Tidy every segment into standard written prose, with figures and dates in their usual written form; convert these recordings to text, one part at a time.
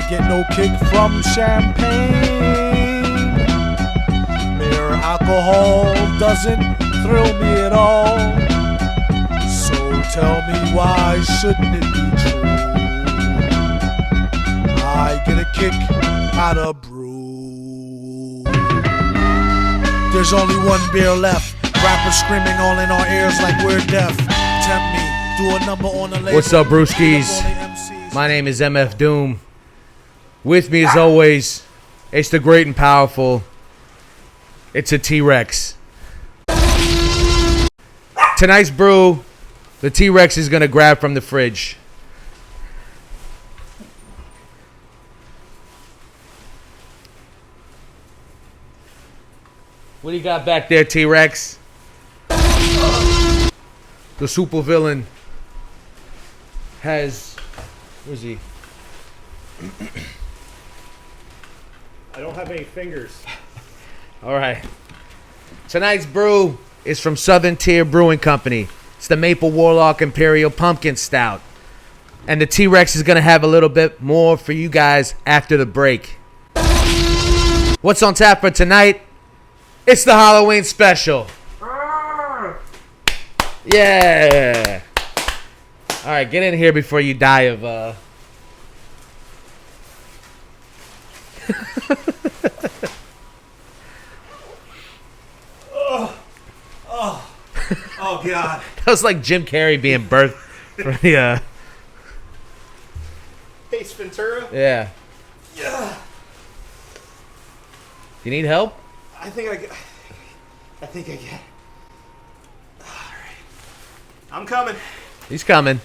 can't get no kick from champagne. Mere alcohol doesn't thrill me at all. So tell me, why shouldn't it be true? I get a kick out of brew. There's only one beer left. Rappers screaming all in our ears like we're deaf. Tempt me, do a number on the label. What's up, Brewskis? My name is MF Doom. With me, as always, it's the great and powerful. It's a T-Rex. Tonight's brew, the T-Rex is going to grab from the fridge. What do you got back there, T-Rex? The supervillain has... Where's he? I don't have any fingers. All right. Tonight's brew is from Southern Tier Brewing Company. It's the Maple Warlock Imperial Pumpkin Stout. And the T-Rex is going to have a little bit more for you guys after the break. What's on tap for tonight? It's the Halloween special. Yeah. All right, get in here before you die of... Oh, God. That was like Jim Carrey being birthed from the... Ace Ventura? Yeah. Yeah. You need help? I think I get. All right. I'm coming. He's coming.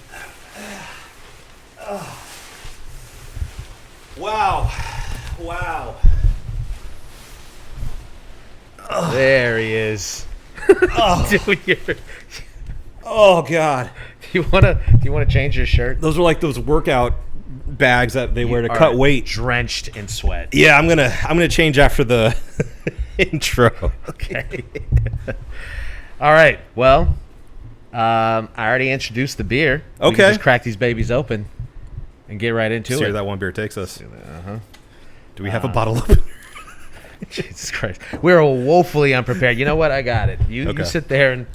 Wow. There he is. Dude, Oh, God. do you wanna change your shirt? Those are like those workout bags that they wear to All cut right, weight. drenched in sweat. Yeah, I'm gonna change after the intro. Okay. All right. Well, I already introduced the beer. We Okay. can just crack these babies open and get right into See where it. that one beer takes us. Uh-huh. Do we have a bottle opener? Jesus Christ. We're woefully unprepared. You know what? I got it. You Okay. sit there and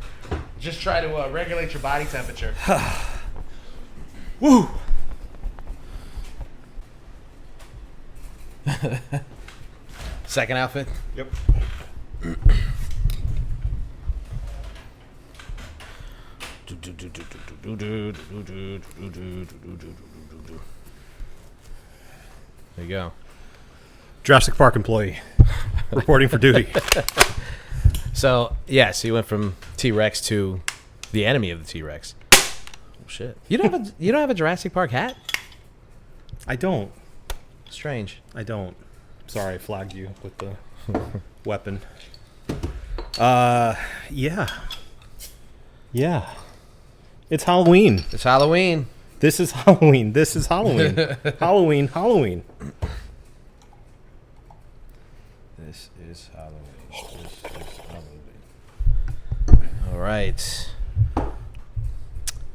just try to regulate your body temperature. Woo! Second outfit. Yep. There you go. Jurassic Park employee reporting for duty. So, yeah, so you went from T-Rex to the enemy of the T-Rex. Oh, shit. You don't have a Jurassic Park hat? I don't. Strange. Sorry, I flagged you with the weapon. Yeah. It's Halloween. It's Halloween. This is Halloween. Halloween. Halloween. This is Halloween. All right.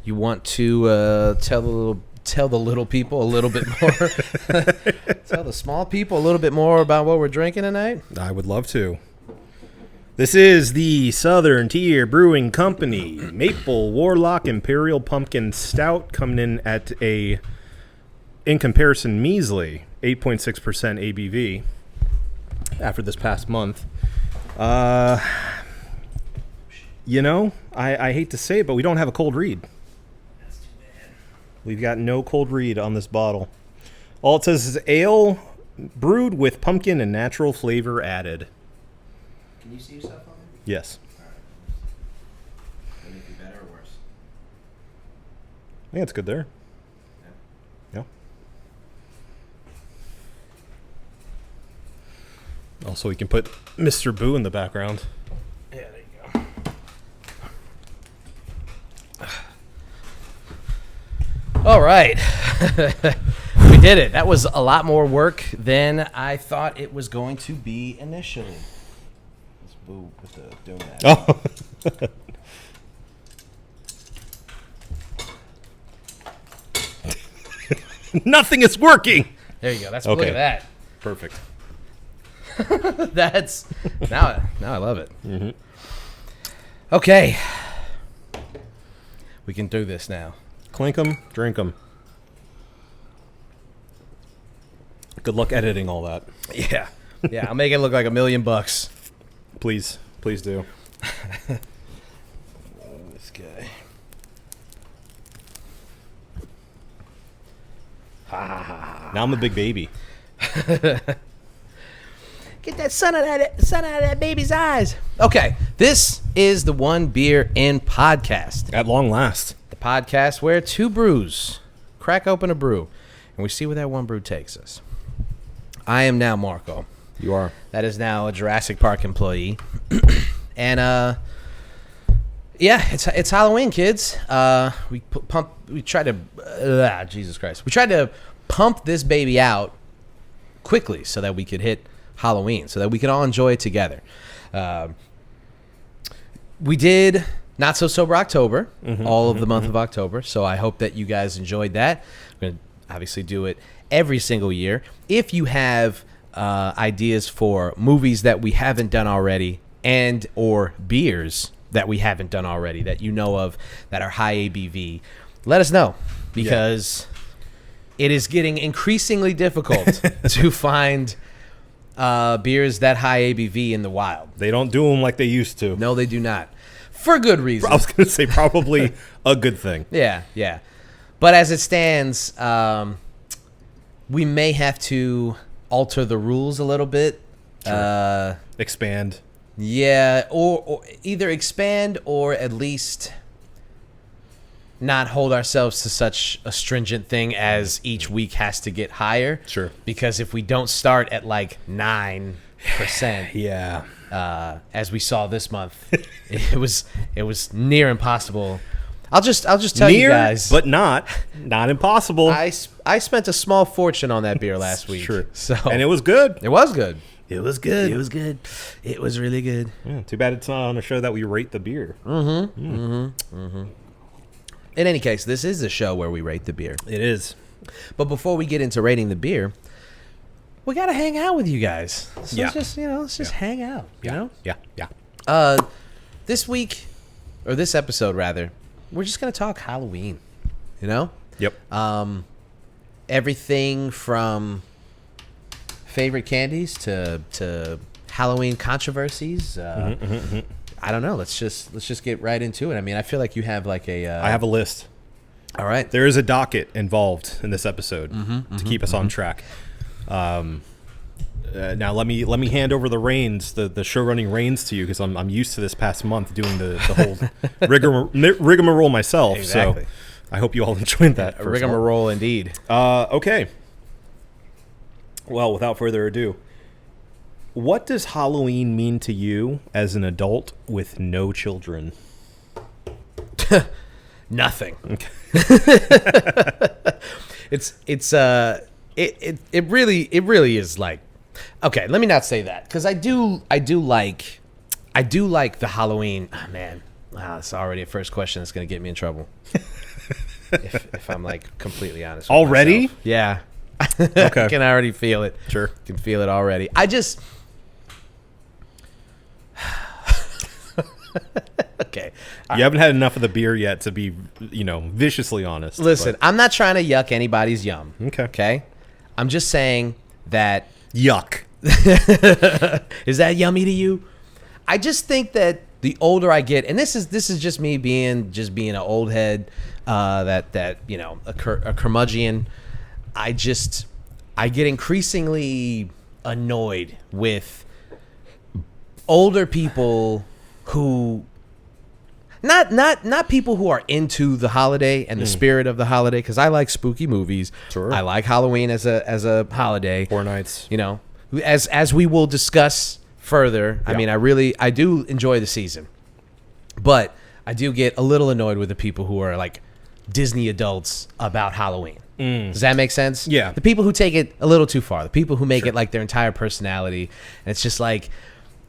You want to tell the little people a little bit more? Tell the small people a little bit more about what we're drinking tonight? I would love to. This is the Southern Tier Brewing Company Maple Warlock Imperial Pumpkin Stout, coming in at in comparison, measly 8.6% ABV after this past month. I hate to say it, but we don't have a cold read. That's too bad. We've got no cold read on this bottle. All it says is ale brewed with pumpkin and natural flavor added. Can you see yourself on it? Yes. All right. Would it be better or worse? I think it's good there. Yeah. Also, we can put Mr. Boo in the background. Yeah, there you go. All right. We did it. That was a lot more work than I thought it was going to be initially. Let's boo with the doom that. Oh. Nothing is working. There you go. That's look at Perfect. that. That's now I love it. Mm-hmm. Okay, we can do this now. Clink 'em, drink 'em. Good luck editing all that. Yeah, I'll make it look like $1 million. Please do. This guy. Now I'm a big baby. Get that sun out of that baby's eyes. Okay, this is the One Beer In podcast. At long last. The podcast where two brews crack open a brew, and we see where that one brew takes us. I am now Marco. You are. That is now a Jurassic Park employee. And yeah, it's Halloween, kids. We tried to Jesus Christ. We tried to pump this baby out quickly so that we could hit Halloween, so that we could all enjoy it together. We did Not So Sober October, all of the month of October, so I hope that you guys enjoyed that. We're going to obviously do it every single year. If you have ideas for movies that we haven't done already and or beers that we haven't done already that you know of that are high ABV, let us know, because it is getting increasingly difficult to find beers that high ABV in the wild. They don't do them like they used to. No, they do not. For good reason. I was going to say probably a good thing. Yeah. But as it stands, we may have to alter the rules a little bit. Sure. Expand. Yeah, or either expand or at least not hold ourselves to such a stringent thing as each week has to get higher. Sure. Because if we don't start at like 9%, yeah, as we saw this month, it was near impossible. I'll just tell you guys, but not impossible. I spent a small fortune on that beer last week. Sure. And it was good. It was good. It was good. It was good. It was really good. Yeah, too bad it's not on a show that we rate the beer. In any case, this is a show where we rate the beer. It is. But before we get into rating the beer, we got to hang out with you guys. So let's just hang out, you know? Yeah. This week, or this episode rather, we're just going to talk Halloween, you know? Yep. Everything from favorite candies to Halloween controversies. I don't know. Let's just get right into it. I mean, I feel like you have like a. I have a list. All right. There is a docket involved in this episode to keep us on track. Now let me hand over the reins, the show running reins to you, because I'm used to this past month doing the whole rigmarole myself. Exactly. So I hope you all enjoyed that. Rigmarole indeed. Okay. Well, without further ado, what does Halloween mean to you as an adult with no children? Nothing. Okay. It really is like, okay, let me not say that, because I do like the Halloween. Oh, man, wow, it's already a first question that's gonna get me in trouble. if I'm like completely honest with already myself. Yeah. Okay. I can already feel it. Sure. Can feel it already. I just okay. You haven't had enough of the beer yet to be, viciously honest. Listen, I'm not trying to yuck anybody's yum. Okay. I'm just saying that yuck. Is that yummy to you? I just think that the older I get, and this is just me being an old head, that a curmudgeon. I get increasingly annoyed with older people who not people who are into the holiday and the spirit of the holiday, because I like spooky movies. Sure. I like Halloween as a holiday. 4 nights. As we will discuss further. Yeah. I mean, I do enjoy the season, but I do get a little annoyed with the people who are like Disney adults about Halloween. Does that make sense? Yeah. The people who take it a little too far, the people who make it like their entire personality, and it's just like,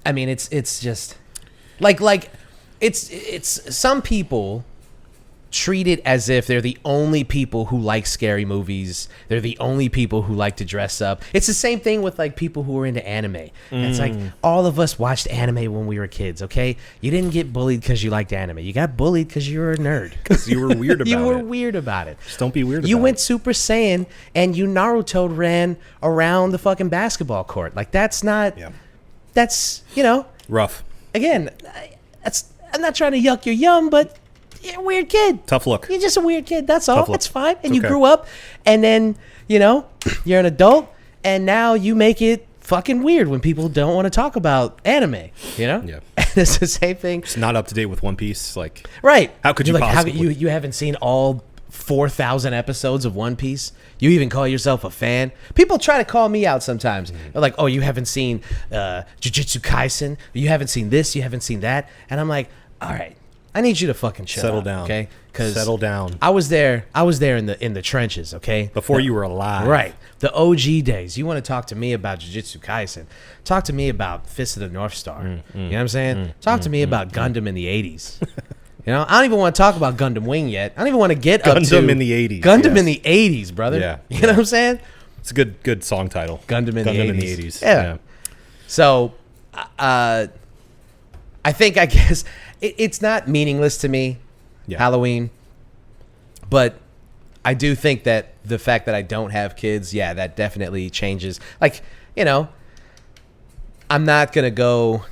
I mean, it's just like it's some people treat it as if they're the only people who like scary movies. They're the only people who like to dress up. It's the same thing with like people who are into anime. It's like all of us watched anime when we were kids, okay? You didn't get bullied because you liked anime. You got bullied because you were a nerd. Because you were weird about it. You were weird about it. Just don't be weird about it. You went Super Saiyan and you Naruto ran around the fucking basketball court. Like, that's not... Yeah. That's, you know... Rough. Again, I'm not trying to yuck your yum, but... You're a weird kid. Tough look. You're just a weird kid. That's all. Tough look. That's fine. And It's you okay. grew up, and then, you know, you're an adult, and now you make it fucking weird when people don't want to talk about anime, you know? Yeah. And it's the same thing. It's not up to date with One Piece. Like, Right. How could you You're like, possibly? You haven't seen all 4,000 episodes of One Piece? You even call yourself a fan? People try to call me out sometimes. They're like, oh, you haven't seen Jujutsu Kaisen? You haven't seen this? You haven't seen that? And I'm like, all right. I need you to fucking Settle out, down. okay? Settle down. I was there in the trenches, okay? Before you were alive. Right. The OG days. You want to talk to me about Jujutsu Kaisen. Talk to me about Fist of the North Star. You know what I'm saying? Talk to me about Gundam in the 80s. You know, I don't even want to talk about Gundam Wing yet. I don't even want to get up to Gundam in the 80s. Gundam yes. in the 80s, brother. Yeah, You know what I'm saying? It's a good song title. Gundam in the 80s. 80s. Yeah. So, I guess it's not meaningless to me, Yeah. Halloween, but I do think that the fact that I don't have kids, yeah, that definitely changes. Like, you know, I'm not gonna go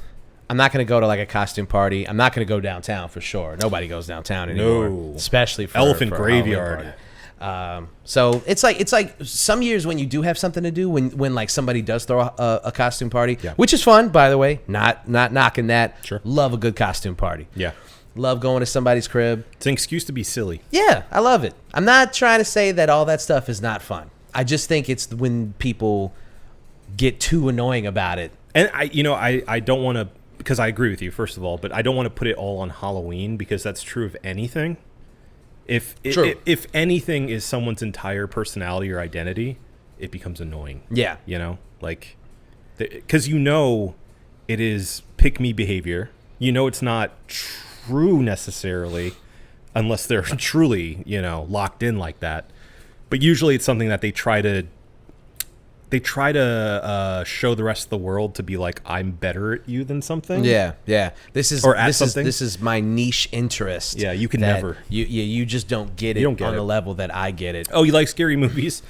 to like a costume party. I'm not gonna go downtown for sure. Nobody goes downtown anymore, No. especially for Elephant for a Halloween graveyard. party. So it's like some years when you do have something to do, when like somebody does throw a costume party, Yeah. which is fun, by the way. Not knocking that. Sure. Love a good costume party. Yeah. Love going to somebody's crib. It's an excuse to be silly. Yeah, I love it. I'm not trying to say that all that stuff is not fun. I just think it's when people get too annoying about it. And I don't want to, because I agree with you, first of all, but I don't want to put it all on Halloween, because that's true of anything. True. If anything is someone's entire personality or identity, it becomes annoying. Yeah. You know, like, because it is pick me behavior. You know, it's not true necessarily, unless they're truly, locked in like that. But usually it's something that they try to show the rest of the world to be like, I'm better at you than something. Yeah. This something. is my niche interest. Yeah, you can that never. You just don't get it You don't get on it. the level that I get it. Oh, you like scary movies?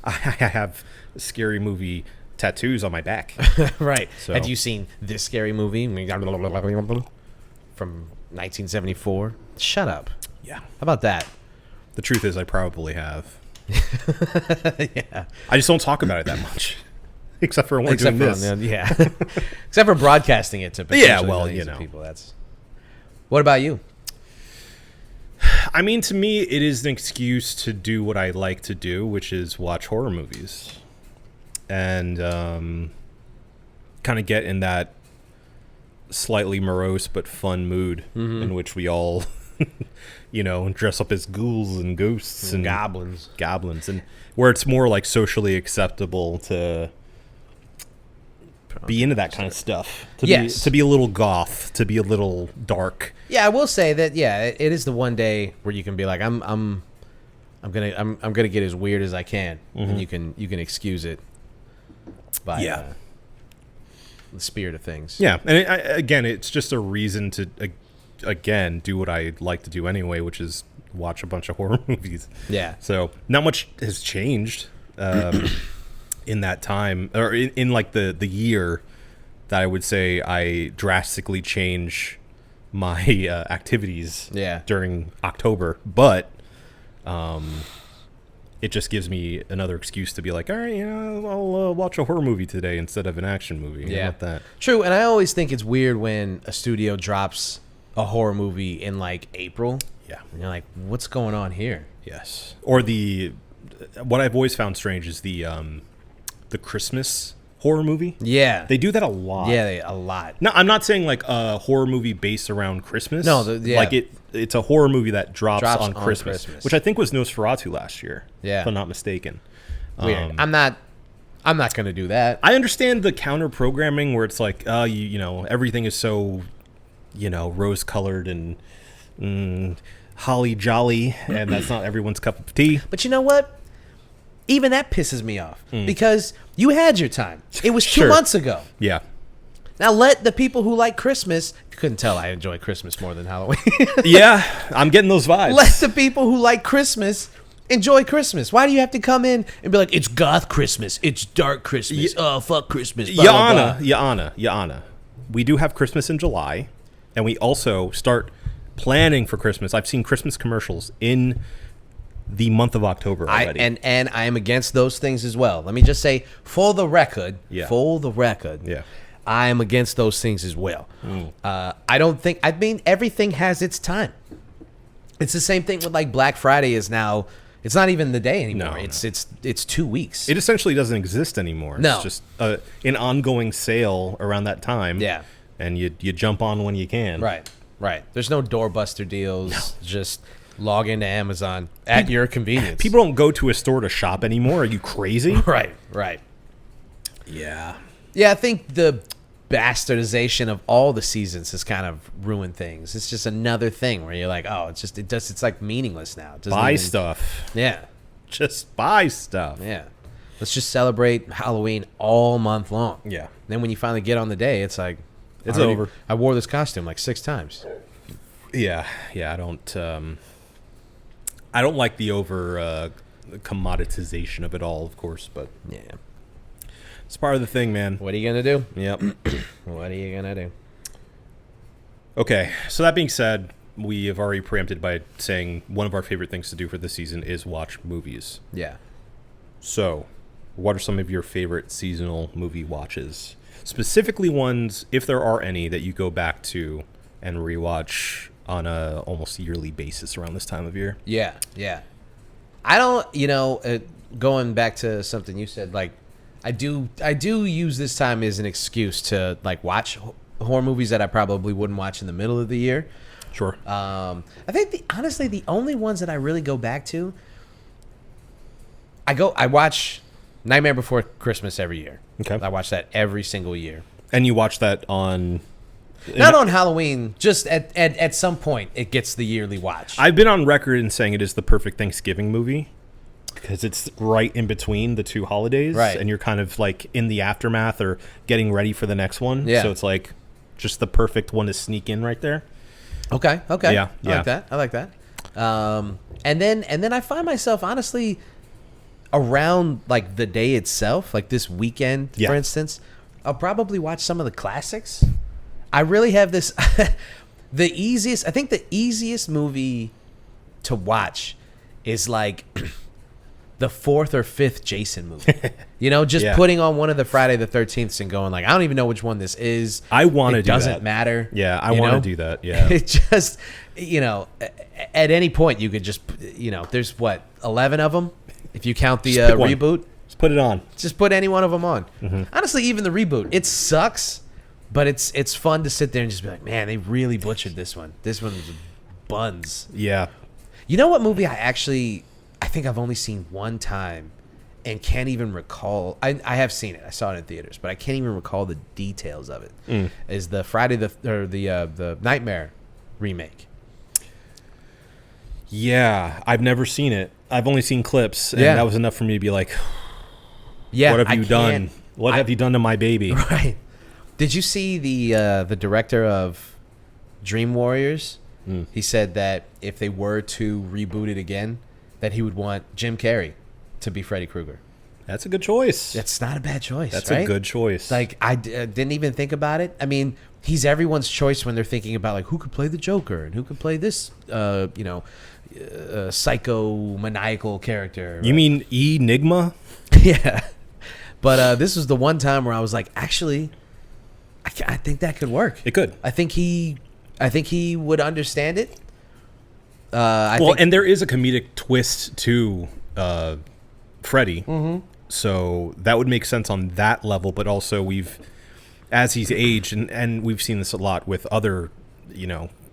I have scary movie tattoos on my back. Right. So- Have you seen this scary movie from 1974? Shut up. Yeah. How about that? The truth is, I probably have. Yeah. I just don't talk about it that much, except for when we're doing this. Yeah. Except for broadcasting it to Yeah, potentially well, millions you of know. people. What about you? I mean, to me, it is an excuse to do what I like to do, which is watch horror movies, and kind of get in that slightly morose but fun mood in which we all, dress up as ghouls and ghosts and goblins, and where it's more like socially acceptable to be into that kind of stuff. To be a little goth, to be a little dark. Yeah, I will say that. Yeah, it is the one day where you can be like, I'm gonna get as weird as I can, and you can excuse it by the spirit of things. Yeah, and again, it's just a reason to again do what I like to do anyway, which is watch a bunch of horror movies. Yeah. So not much has changed in that time, or in like the year that I would say I drastically change my activities. Yeah. During October, but it just gives me another excuse to be like, all right, I'll watch a horror movie today instead of an action movie. Yeah. How about that? True, and I always think it's weird when a studio drops a horror movie in like April. Yeah. And you're like, what's going on here? Yes. Or what I've always found strange is the Christmas horror movie. Yeah. They do that a lot. Yeah, a lot. No, I'm not saying like a horror movie based around Christmas. No, like it's a horror movie that drops on on Christmas, Christmas. which I think was Nosferatu last year. Yeah. If I'm not mistaken. Weird. I'm not gonna do that. I understand the counter programming where it's like, everything is so, rose colored and holly jolly, and that's not everyone's cup of tea. But you know what? Even that pisses me off because you had your time. It was 2 Sure. months ago. Yeah. Now let the people who like Christmas, you couldn't tell I enjoy Christmas more than Halloween. Yeah, I'm getting those vibes. Let the people who like Christmas enjoy Christmas. Why do you have to come in and be like, it's goth Christmas, it's dark Christmas, oh, fuck Christmas, blah, blah, blah. Yana. We do have Christmas in July, and we also start planning for Christmas. I've seen Christmas commercials in the month of October already. And I am against those things as well. Let me just say, for the record, Yeah. I am against those things as well. I don't think, I mean, everything has its time. It's the same thing with like Black Friday is now, it's not even the day anymore. No. It's 2 weeks. It essentially doesn't exist anymore. No. It's just an ongoing sale around that time. Yeah. And you jump on when you can. Right. There's no doorbuster deals. Just log into Amazon at your convenience. People don't go to a store to shop anymore. Are you crazy? Right. Yeah. Yeah, I think the bastardization of all the seasons has kind of ruined things. It's just another thing where you're like, oh, it's like meaningless now. It doesn't Buy even- stuff. Yeah. Just buy stuff. Yeah. Let's just celebrate Halloween all month long. Yeah. Then when you finally get on the day, it's like, It's over. I wore this costume like 6 times. Yeah. I don't like the over commoditization of it all, of course, but Yeah. it's part of the thing, man. What are you going to do? Yep. What are you going to do? Okay, so that being said, we have already preempted by saying one of our favorite things to do for this season is watch movies. Yeah. So, what are some of your favorite seasonal movie watches? Specifically ones, if there are any, that you go back to and rewatch on a almost yearly basis around this time of year. Yeah. I don't, going back to something you said, like, I do use this time as an excuse to, like, watch horror movies that I probably wouldn't watch in the middle of the year. Sure. I think honestly the only ones that I really go back to, I watch Nightmare Before Christmas every year. Okay. I watch that every single year. And you watch that on... Not on Halloween, just at some point it gets the yearly watch. I've been on record in saying it is the perfect Thanksgiving movie because it's right in between the two holidays. Right. And you're kind of like in the aftermath or getting ready for the next one. Yeah. So it's like just the perfect one to sneak in right there. Okay. Yeah. I like that. And then I find myself honestly around like the day itself, like this weekend, Yeah. for instance, I'll probably watch some of the classics. I really have this the easiest movie to watch is like the 4th or 5th Jason movie. Just Yeah. putting on one of the Friday the 13th and going like, I don't even know which one this is. I want to do that. It doesn't matter. Yeah, I you want know? to do that. Yeah. It just, at any point you could just, there's what, 11 of them? If you count the Just pick one. reboot, Just put it on. just put any one of them on. Mm-hmm. Honestly, even the reboot, it sucks, but it's fun to sit there and just be like, man, they really butchered this one. This one was buns. Yeah. You know what movie I think I've only seen one time and can't even recall. I have seen it. I saw it in theaters, but I can't even recall the details of it. Is the Friday the Nightmare remake. Yeah. I've never seen it. I've only seen clips, and Yeah. that was enough for me to be like, Yeah, what have I you done? can't- What have you done to my baby? Right. Did you see the director of Dream Warriors? He said that if they were to reboot it again, that he would want Jim Carrey to be Freddy Krueger. That's a good choice. That's not a bad choice. That's right? a good choice. Like I didn't even think about it. I mean, he's everyone's choice when they're thinking about like who could play the Joker and who could play this, psycho maniacal character. You mean Enigma? Yeah. But this was the one time where I was like, actually, I think that could work. It could. I think he would understand it. And there is a comedic twist to Freddy. Mm-hmm. So that would make sense on that level, but also as he's aged, and we've seen this a lot with other,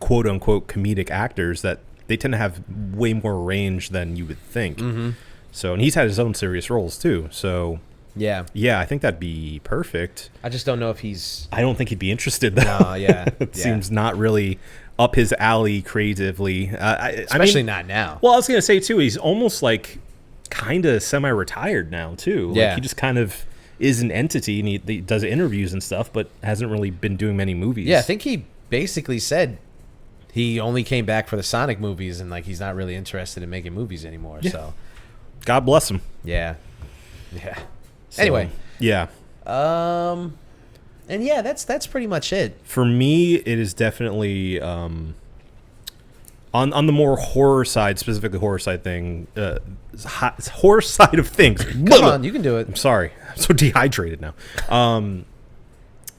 quote unquote comedic actors, that they tend to have way more range than you would think. Mm-hmm. So, and he's had his own serious roles too. So Yeah. Yeah, I think that'd be perfect. I just don't know if he's. I don't think he'd be interested, though. No, yeah. It seems not really up his alley creatively. Especially not now. Well, I was going to say, too, he's almost like kind of semi-retired now, too. Like, Yeah. he just kind of is an entity, and he does interviews and stuff, but hasn't really been doing many movies. Yeah, I think he basically said he only came back for the Sonic movies, and like he's not really interested in making movies anymore. Yeah. So, God bless him. yeah. So, Anyway, yeah. and yeah, that's pretty much it. For me, it is definitely on the more horror side, specifically horror side thing, horror side of things. Come on, you can do I'm it. sorry, I'm so dehydrated now. I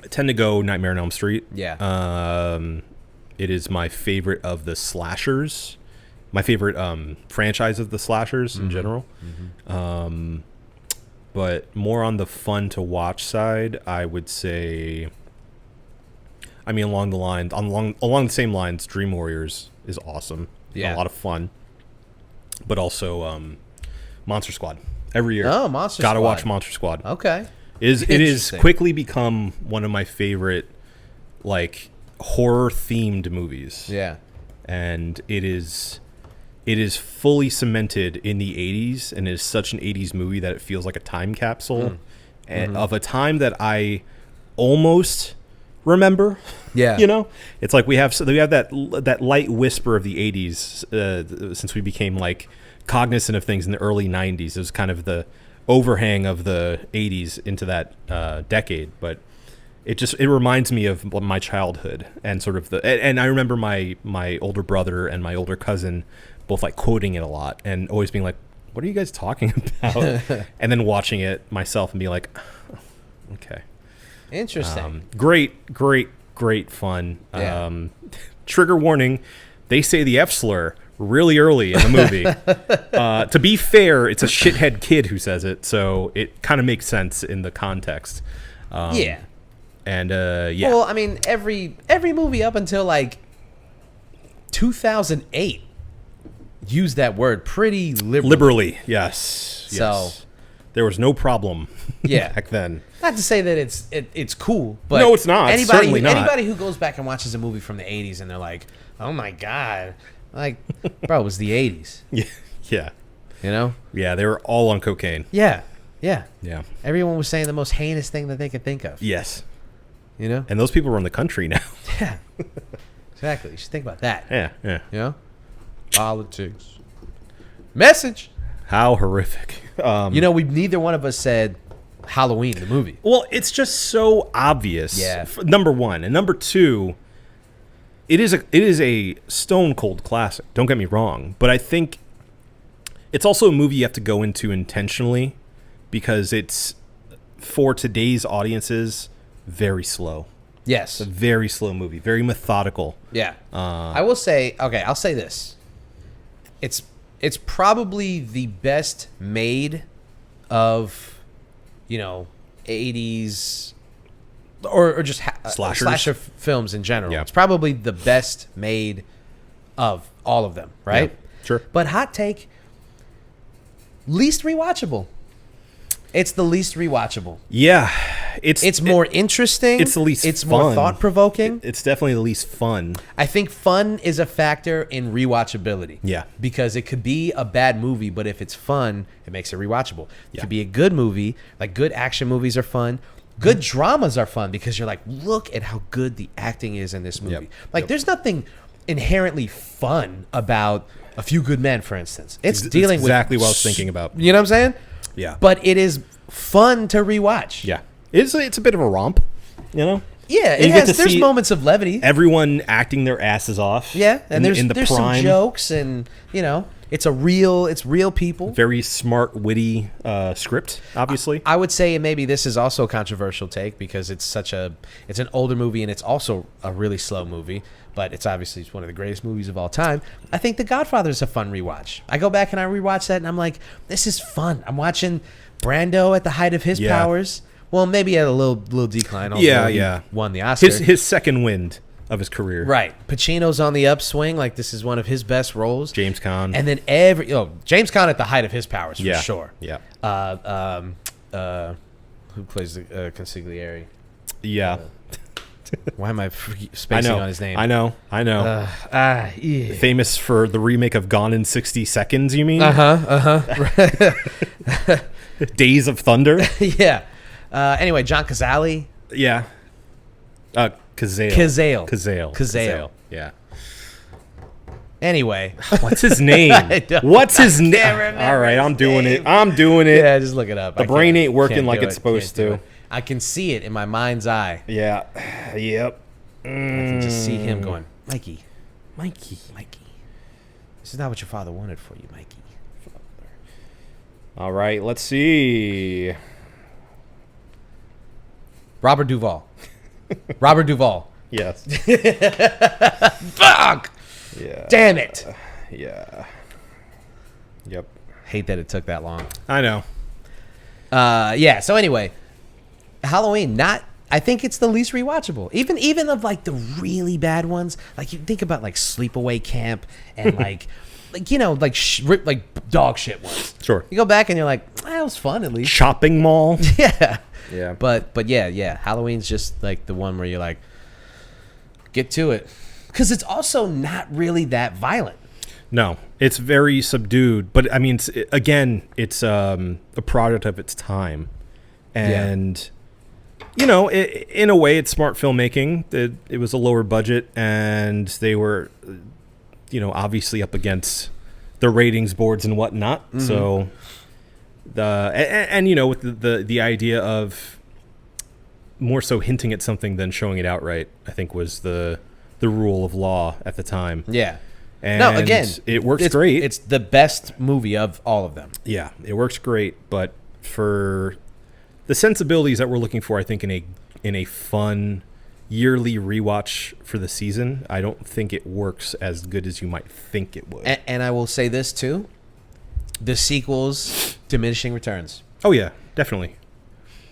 tend to go Nightmare on Elm Street. Yeah. It is my favorite of the slashers, my favorite franchise of the slashers in general. But more on the fun to watch side, I would say. I mean, along the same lines, Dream Warriors is awesome. Yeah. A lot of fun. But also Monster Squad. Every year. Oh, Monster Gotta Squad. watch Monster Squad. Okay. It is Interesting. quickly become one of my favorite, like, horror-themed movies. Yeah. And it is fully cemented in the 80s, and it is such an 80s movie that it feels like a time capsule and of a time that I almost remember. Yeah. You know, it's like we have that light whisper of the 80s since we became like cognizant of things in the early 90s. It was kind of the overhang of the 80s into that decade, but it reminds me of my childhood and sort of and I remember my older brother and my older cousin both like quoting it a lot and always being like, what are you guys talking about? And then watching it myself and being like, oh, okay. Interesting. Great fun. Yeah. Trigger warning, they say the F slur really early in the movie. To be fair, it's a shithead kid who says it, so it kind of makes sense in the context. Yeah. And yeah. Well, I mean, every movie up until like 2008 used that word pretty liberally, yes. So there was no problem Yeah. back then. Not to say that it's cool, but No, it's not. Certainly not. Anybody who goes back and watches a movie from the 80s and they're like, "Oh my god," like, bro, it was the 80s. Yeah. You know? Yeah, they were all on cocaine. Yeah. Yeah. Everyone was saying the most heinous thing that they could think of. Yes. You know? And those people run the country now. Yeah. Exactly. You should think about that. Yeah. You know? Politics. Message. How horrific. You know, neither one of us said Halloween, the movie. Well, it's just so obvious. Yeah. Number one. And number two, it is a stone cold classic. Don't get me wrong. But I think it's also a movie you have to go into intentionally because it's, for today's audiences, very slow. Yes. It's a very slow movie. Very methodical. Yeah. I will say, okay, I'll say this. It's probably the best made of, 80s or just Slashers? slasher films in general. Yeah. It's probably the best made of all of them, right? Yeah, sure. But hot take, least rewatchable. It's the least rewatchable. Yeah. It's more interesting. It's the least It's more fun. thought-provoking. It's definitely the least fun. I think fun is a factor in rewatchability. Yeah. Because it could be a bad movie, but if it's fun, it makes it rewatchable. It Yeah. could be a good movie, like good action movies are fun. Good dramas are fun because you're like, look at how good the acting is in this movie. Yep. Like, there's nothing inherently fun about A Few Good Men, for instance. It's dealing with exactly what I was thinking about. You know what I'm saying? Yeah. But it is fun to rewatch. Yeah. It's a bit of a romp, Yeah, You get to there's see moments of levity. everyone acting their asses off. Yeah, and in the there's some prime. jokes, and it's real people. Very smart, witty script, obviously. I would say maybe this is also a controversial take because it's an older movie and it's also a really slow movie, but it's one of the greatest movies of all time. I think The Godfather is a fun rewatch. I go back and I rewatch that and I'm like, this is fun. I'm watching Brando at the height of his Yeah. powers. Well, maybe at a little decline. although Yeah, he yeah. won the Oscar. His second wind of his career. Right. Pacino's on the upswing. Like, this is one of his best roles. James Caan. And then James Caan at the height of his powers, for Yeah. sure. Yeah. who plays the consigliere. Yeah. Why am I spacing on his name? I know. Yeah. Famous for the remake of Gone in 60 Seconds, you mean? Days of Thunder? Yeah. Anyway, John Cazale. Yeah. Cazale. Cazale. Yeah. Anyway. What's his name? What's his name? All right, I'm doing it. Yeah, just look it up. The brain ain't working like it's supposed to. I can see it in my mind's eye. Yeah. Yep. I can just see him going, Mikey. This is not what your father wanted for you, Mikey. All right, let's see. Robert Duvall. Yes. Fuck! Yeah. Damn it. Yeah. Yep. Hate that it took that long. I know. Yeah, so anyway, Halloween, I think it's the least rewatchable. Even of like the really bad ones, like you think about like Sleepaway Camp and like like dog shit ones. Sure. You go back and you're like, that was fun at least. Shopping mall. Yeah. Yeah. But yeah, Halloween's just like the one where you're like, get to it. Because it's also not really that violent. No, it's very subdued. But I mean, it's a product of its time. And, in a way, it's smart filmmaking. It was a lower budget, and they were, obviously up against the ratings boards and whatnot. Mm-hmm. So, with the idea of more so hinting at something than showing it outright, I think was the rule of law at the time. Yeah. And no, again, it works great. It's the best movie of all of them. Yeah, it works great, but for the sensibilities that we're looking for, I think in a fun yearly rewatch for the season, I don't think it works as good as you might think it would. And I will say this too: the sequels, diminishing returns. Oh yeah, definitely.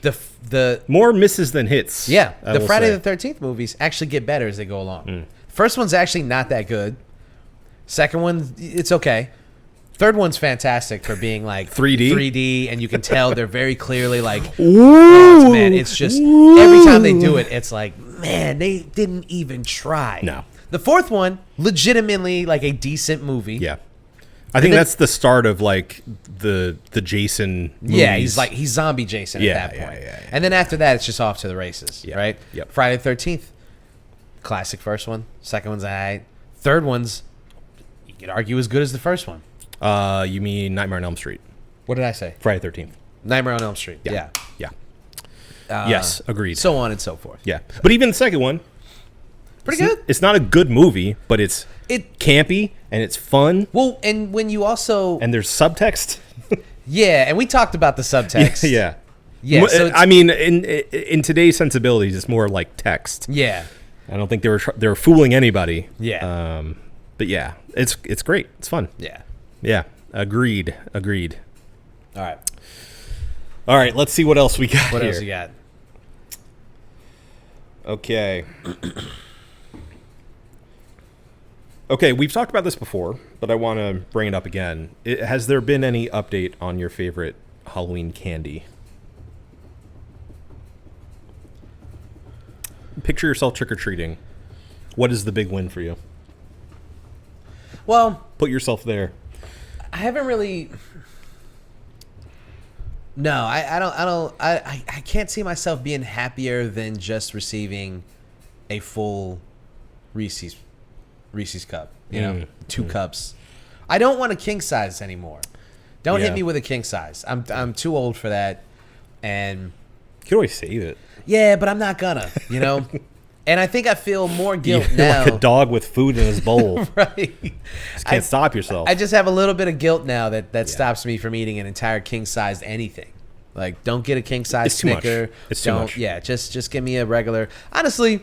The more misses than hits. Yeah, the Friday the 13th movies actually get better as they go along. First one's actually not that good. Second one, it's okay. Third one's fantastic for being like 3D, and you can tell they're very clearly like, man, it's just every time they do it, it's like, man, they didn't even try. No. The fourth one, legitimately like a decent movie. Yeah. I think that's the start of like the Jason movies. Yeah, he's zombie Jason at that point. Yeah. And then after that, it's just off to the races, right? Yep. Friday the 13th, classic first one. Second one's all right. Third one's, you could argue, as good as the first one. You mean Nightmare on Elm Street? What did I say? Friday the 13th. Nightmare on Elm Street. Yeah. Yes, agreed. So on and so forth. Yeah. But even the second one, pretty good. It's not a good movie, but it's campy and it's fun. Well, and when you also... And there's subtext. Yeah, and we talked about the subtext. Yeah. Yeah, so I mean, in today's sensibilities, it's more like text. Yeah. I don't think they were fooling anybody. Yeah. But yeah, it's great. It's fun. Yeah. Yeah. Agreed. All right. Let's see what else we got. What here. else you got? Okay. Okay, we've talked about this before, but I want to bring it up again. Has there been any update on your favorite Halloween candy? Picture yourself trick-or-treating. What is the big win for you? Well, put yourself there. I haven't really... No, I can't see myself being happier than just receiving a full Reese's cup, two cups. I don't want a king size anymore. Don't hit me with a king size. I'm too old for that. And you can always save it. Yeah, but I'm not gonna, And I think I feel more guilt now. Like a dog with food in his bowl. Right. Just can't stop yourself. I just have a little bit of guilt now that stops me from eating an entire king-sized anything. Like, don't get a king-sized Snicker. It's too much. Yeah, just give me a regular. Honestly,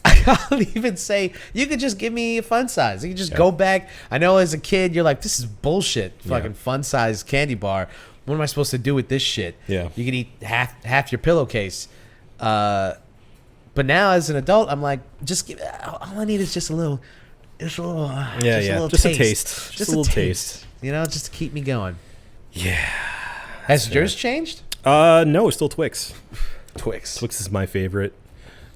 I'll even say you could just give me a fun size. You could just go back. I know as a kid you're like, this is bullshit. Fucking fun size candy bar. What am I supposed to do with this shit? Yeah. You could eat half your pillowcase. But now as an adult, I'm like, all I need is just a little, just a little taste. Just a little taste. Just to keep me going. Yeah. Has yours changed? No, it's still Twix. Twix. Twix is my favorite,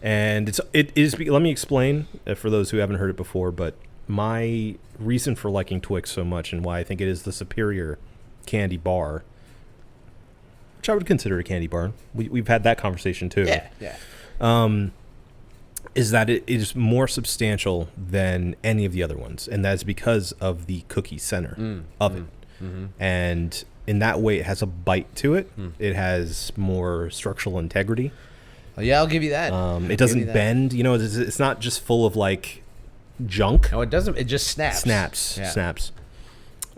and it is. Let me explain for those who haven't heard it before. But my reason for liking Twix so much and why I think it is the superior candy bar, which I would consider a candy bar. We've had that conversation too. Yeah. Is that it is more substantial than any of the other ones, and that's because of the cookie center of it. Mm-hmm. And in that way, it has a bite to it. It has more structural integrity. Oh, yeah, I'll give you that. It doesn't bend. You know, it's not just full of like junk. No, it doesn't. It just snaps. Snaps.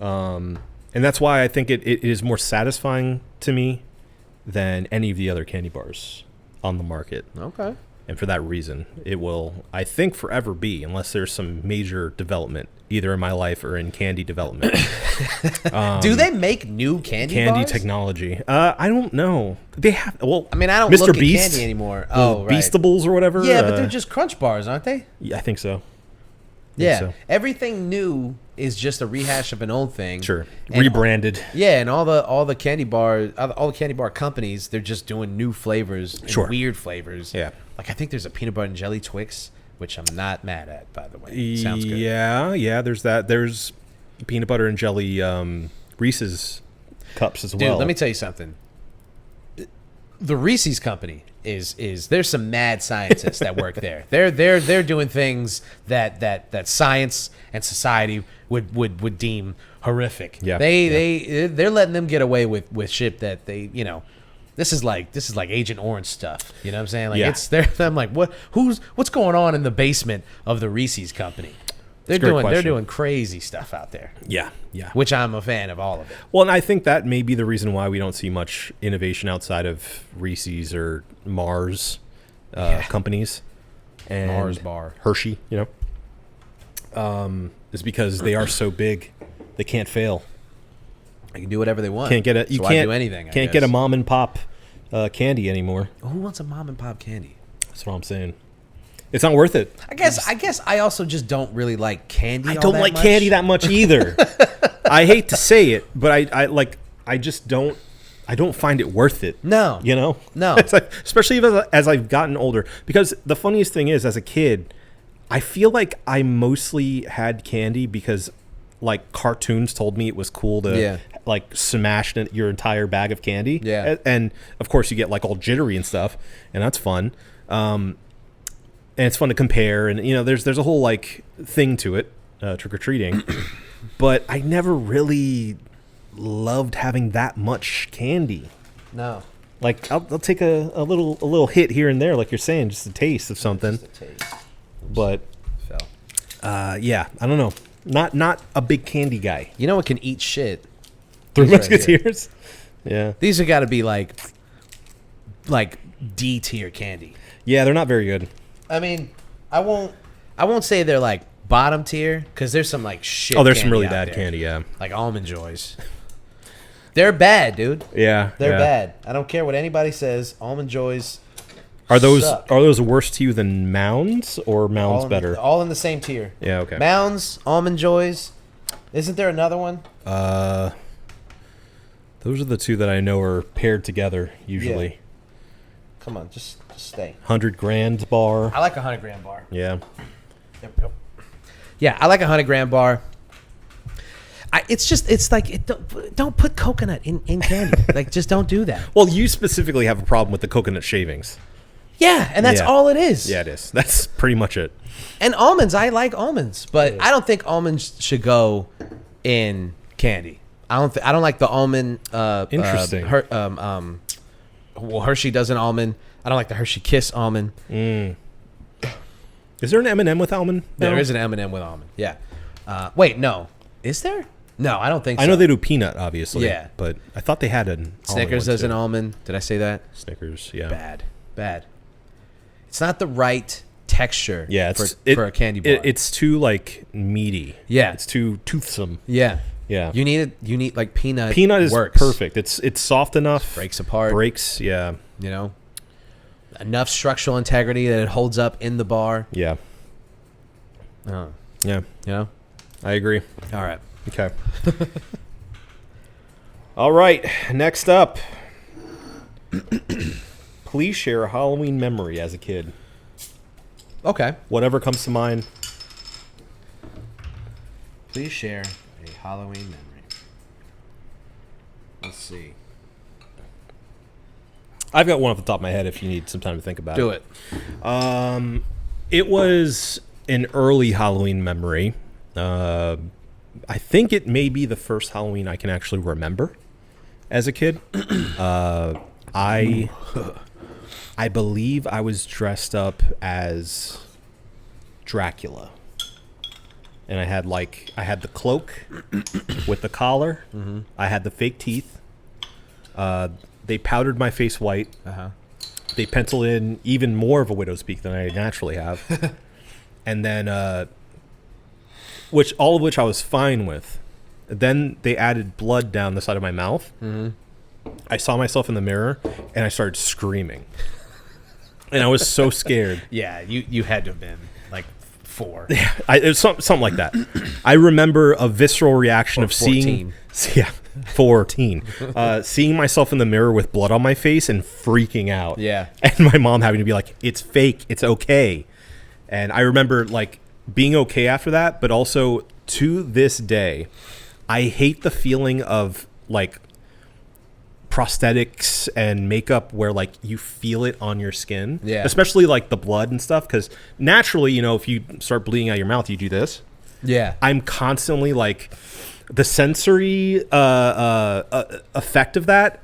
And that's why I think it is more satisfying to me than any of the other candy bars on the market. Okay. And for that reason, it will, I think, forever be, unless there's some major development, either in my life or in candy development. Do they make new candy bars? Technology. I don't know. They have, well, I mean, I don't Mr. look Beast, at candy anymore. Oh, right. Beastables or whatever. Yeah, but they're just Crunch bars, aren't they? Yeah, I think so. Yeah. so. Everything new is just a rehash of an old thing. Sure. And Rebranded. Yeah, and all the candy bar companies, they're just doing new flavors and weird flavors. Yeah. Like I think there's a peanut butter and jelly Twix, which I'm not mad at, by the way. Sounds good. Yeah, there's that. There's peanut butter and jelly Reese's cups as well. Dude, let me tell you something. The Reese's company is there's some mad scientists that work there. They're doing things that science and society would deem horrific. Yeah. They're letting them get away with shit that they, you know, this is like Agent Orange stuff. You know what I'm saying? Like I'm like, what's going on in the basement of the Reese's company? They're doing crazy stuff out there. Yeah. Which I'm a fan of all of it. Well, and I think that may be the reason why we don't see much innovation outside of Reese's or Mars companies. And Mars bar. Hershey, you know, is because they are so big, they can't fail. They can do whatever they want. You can't do anything. Can't get a mom and pop candy anymore. Who wants a mom and pop candy? That's what I'm saying. It's not worth it. I guess I also just don't really like candy. I don't like candy that much either. I hate to say it, but I just don't. I don't find it worth it. No, you know, no. It's like, especially as I've gotten older. Because the funniest thing is, as a kid, I feel like I mostly had candy because, like, cartoons told me it was cool to like smash your entire bag of candy. Yeah, and of course you get like all jittery and stuff, and that's fun. And it's fun to compare, and you know, there's a whole like thing to it, trick or treating. But I never really loved having that much candy. No, like I'll take a little hit here and there, like you're saying, just a taste of something. Just a taste. But yeah, I don't know. Not a big candy guy. You know what can eat shit? Three These Musketeers. Yeah, these have got to be like D tier candy. Yeah, they're not very good. I mean, I won't say they're like bottom tier because there's some like shit. Oh, there's some candy really out bad there. candy. Yeah, like Almond Joys. They're bad, dude. Yeah, They're bad. I don't care what anybody says. Almond Joys. Are those suck. worse to you than Mounds, or Mounds better? All in the same tier. Yeah, okay. Mounds, Almond Joys. Isn't there another one? Those are the two that I know are paired together usually. Yeah. Come on, just stay. 100 grand bar. I like a 100 gram bar. Yeah. There we go. Yeah, I like a 100 gram bar. It's like don't put coconut in candy. Like, just don't do that. Well, you specifically have a problem with the coconut shavings. Yeah, and that's all it is. Yeah, it is. That's pretty much it. And almonds, I like almonds, but I don't think almonds should go in candy. I don't like the almond. Interesting. Well, Hershey does an almond. I don't like the Hershey Kiss almond. Is there an M&M with almond? No? There is an M&M with almond. Yeah. Wait, no. Is there? No, I don't think so. I know they do peanut, obviously. Yeah. But I thought they had an Snickers does an almond. Did I say that? Snickers, yeah. Bad. It's not the right texture for a candy bar. It's too, like, meaty. Yeah. It's too toothsome. Yeah. Yeah. You need like peanut. Peanut is works. perfect. It's soft enough. Breaks apart. Breaks, yeah. You know? Enough structural integrity that it holds up in the bar. Yeah. Oh. Yeah. You know? I agree. All right. Okay. All right. Next up, Please share a Halloween memory as a kid. Okay. Whatever comes to mind. Please share a Halloween memory. Let's see. I've got one off the top of my head if you need some time to think about Do it. it. It was an early Halloween memory. I think it may be the first Halloween I can actually remember as a kid. I believe I was dressed up as Dracula. And I had the cloak with the collar. Mm-hmm. I had the fake teeth. They powdered my face white. Uh-huh. They penciled in even more of a widow's peak than I naturally have. And then, all of which I was fine with. Then they added blood down the side of my mouth. Mm-hmm. I saw myself in the mirror, and I started screaming. And I was so scared. Yeah, you had to have been like 4. It was something like that. I remember a visceral reaction Or of seeing... Yeah, 14. Seeing myself in the mirror with blood on my face and freaking out. Yeah. And my mom having to be like, it's fake, it's okay. And I remember like being okay after that, but also to this day, I hate the feeling of like prosthetics and makeup where like you feel it on your skin. Yeah. Especially like the blood and stuff, because naturally, you know, if you start bleeding out your mouth, you do this. Yeah. I'm constantly like, the sensory effect of that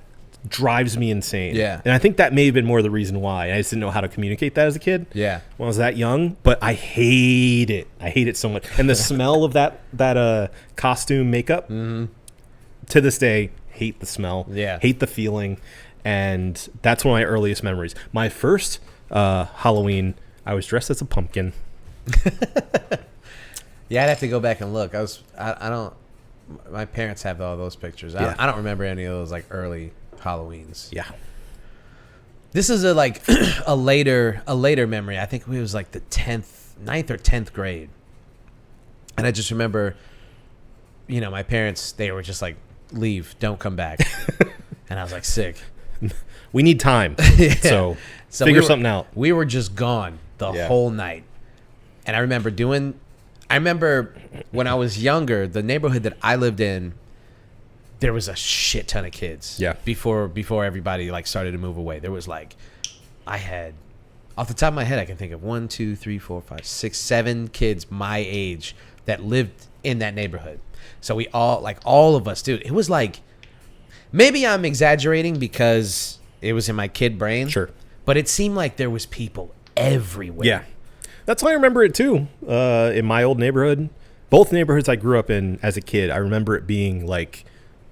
drives me insane. Yeah. And I think that may have been more the reason why. I just didn't know how to communicate that as a kid. Yeah. When I was that young. But I hate it. I hate it so much. And the smell of that costume makeup, to this day, hate the smell. Yeah. Hate the feeling. And that's one of my earliest memories. My first Halloween, I was dressed as a pumpkin. Yeah, I'd have to go back and look. I don't. My parents have all those pictures. Yeah. I don't remember any of those like early Halloweens. Yeah. This is a later memory. I think it was like the 9th or 10th grade. And I just remember, you know, my parents, they were just like, leave, don't come back. And I was like, sick. We need time. Yeah. So we were, something out. We were just gone the whole night. And I remember when I was younger, the neighborhood that I lived in, there was a shit ton of kids. Yeah. Before everybody like started to move away, there was like, I had, off the top of my head, I can think of 1, 2, 3, 4, 5, 6, 7 kids my age that lived in that neighborhood. So we all of us, dude. It was like, maybe I'm exaggerating because it was in my kid brain. Sure. But it seemed like there was people everywhere. Yeah. That's how I remember it too. In my old neighborhood, both neighborhoods I grew up in as a kid, I remember it being like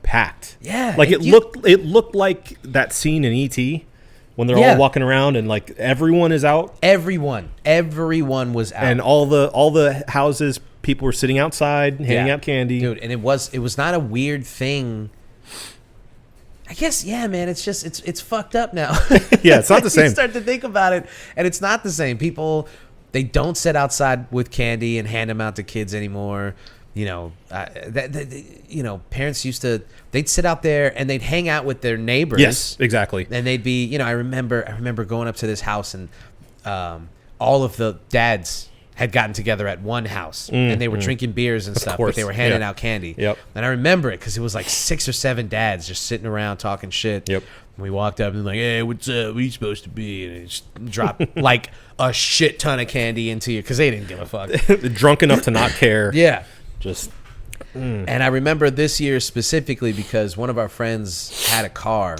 packed. Yeah. Like it looked like that scene in E.T. when they're all walking around and like everyone is out. Everyone was out. And all the houses, people were sitting outside handing out candy. Dude, and it was not a weird thing. I guess, yeah, man, it's just it's fucked up now. Yeah, it's not the same. You start to think about it, and it's not the same. People, they don't sit outside with candy and hand them out to kids anymore. You know, parents used to, they'd sit out there and they'd hang out with their neighbors. Yes, exactly. And they'd be, you know, I remember going up to this house and all of the dads had gotten together at one house and they were drinking beers and stuff, but they were handing out candy. Yep. And I remember it because it was like 6 or 7 dads just sitting around talking shit. Yep. And we walked up and like, hey, what's up? What are you supposed to be? And it just dropped like a shit ton of candy into you because they didn't give a fuck. Drunk enough to not care. Yeah. Just. And I remember this year specifically because one of our friends had a car.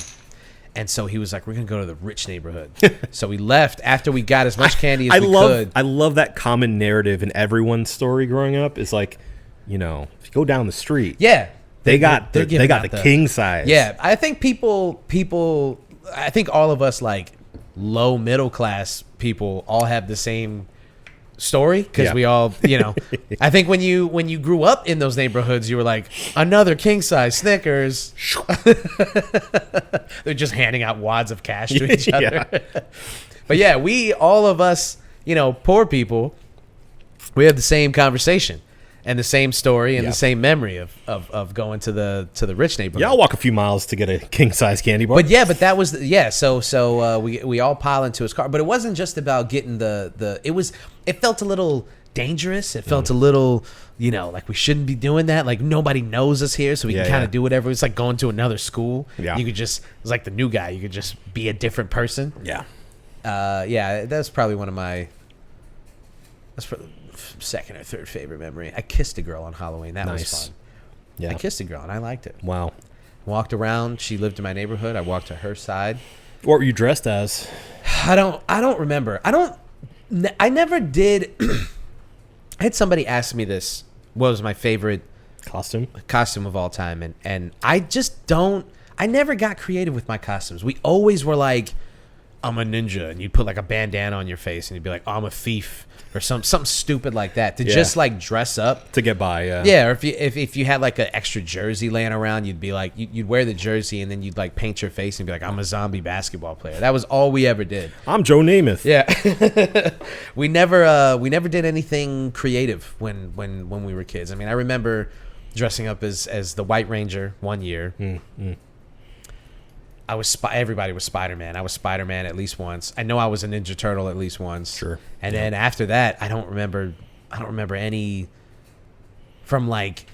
And so he was like, we're going to go to the rich neighborhood. So we left after we got as much candy as we could. I love that common narrative in everyone's story growing up. Is like, you know, if you go down the street. Yeah. They got the king size. Yeah. I think I think all of us like low middle class people all have the same story because we all, you know, I think when you grew up in those neighborhoods, you were like, another king size Snickers. They're just handing out wads of cash to each other. But yeah, all of us, you know, poor people, we have the same conversation. and the same story and Yeah. the same memory of going to the rich neighborhood. Yeah, I'll walk a few miles to get a king size candy bar. But yeah, but that was So we all pile into his car, but it wasn't just about getting the. It felt a little dangerous. It felt a little, like we shouldn't be doing that. Like nobody knows us here, so we can kind of do whatever. It's like going to another school. Yeah. You could just. It's like the new guy. You could just be a different person. Yeah. Yeah, that's probably one of my. That's probably second or third favorite memory. I kissed a girl on Halloween. That was Nice. fun. Yeah. I kissed a girl and I liked it. Wow. Walked around. She lived in my neighborhood. I walked to her side. What were you dressed as? I don't remember. I never did. I had somebody ask me this. What was my favorite Costume of all time? And I just don't. I never got creative with my costumes. We always were like, I'm a ninja, and you'd put like a bandana on your face, and you'd be like, oh, I'm a thief, or something stupid like that to just like dress up to get by. Yeah, or if you had like an extra jersey laying around, you'd be like, you'd wear the jersey, and then you'd like paint your face and be like, I'm a zombie basketball player. That was all we ever did. I'm Joe Namath. Yeah, we never did anything creative when we were kids. I mean, I remember dressing up as the White Ranger one year. I was everybody was Spider-Man. I was Spider-Man at least once. I know I was a Ninja Turtle at least once. Sure. And then after that, I don't remember any from like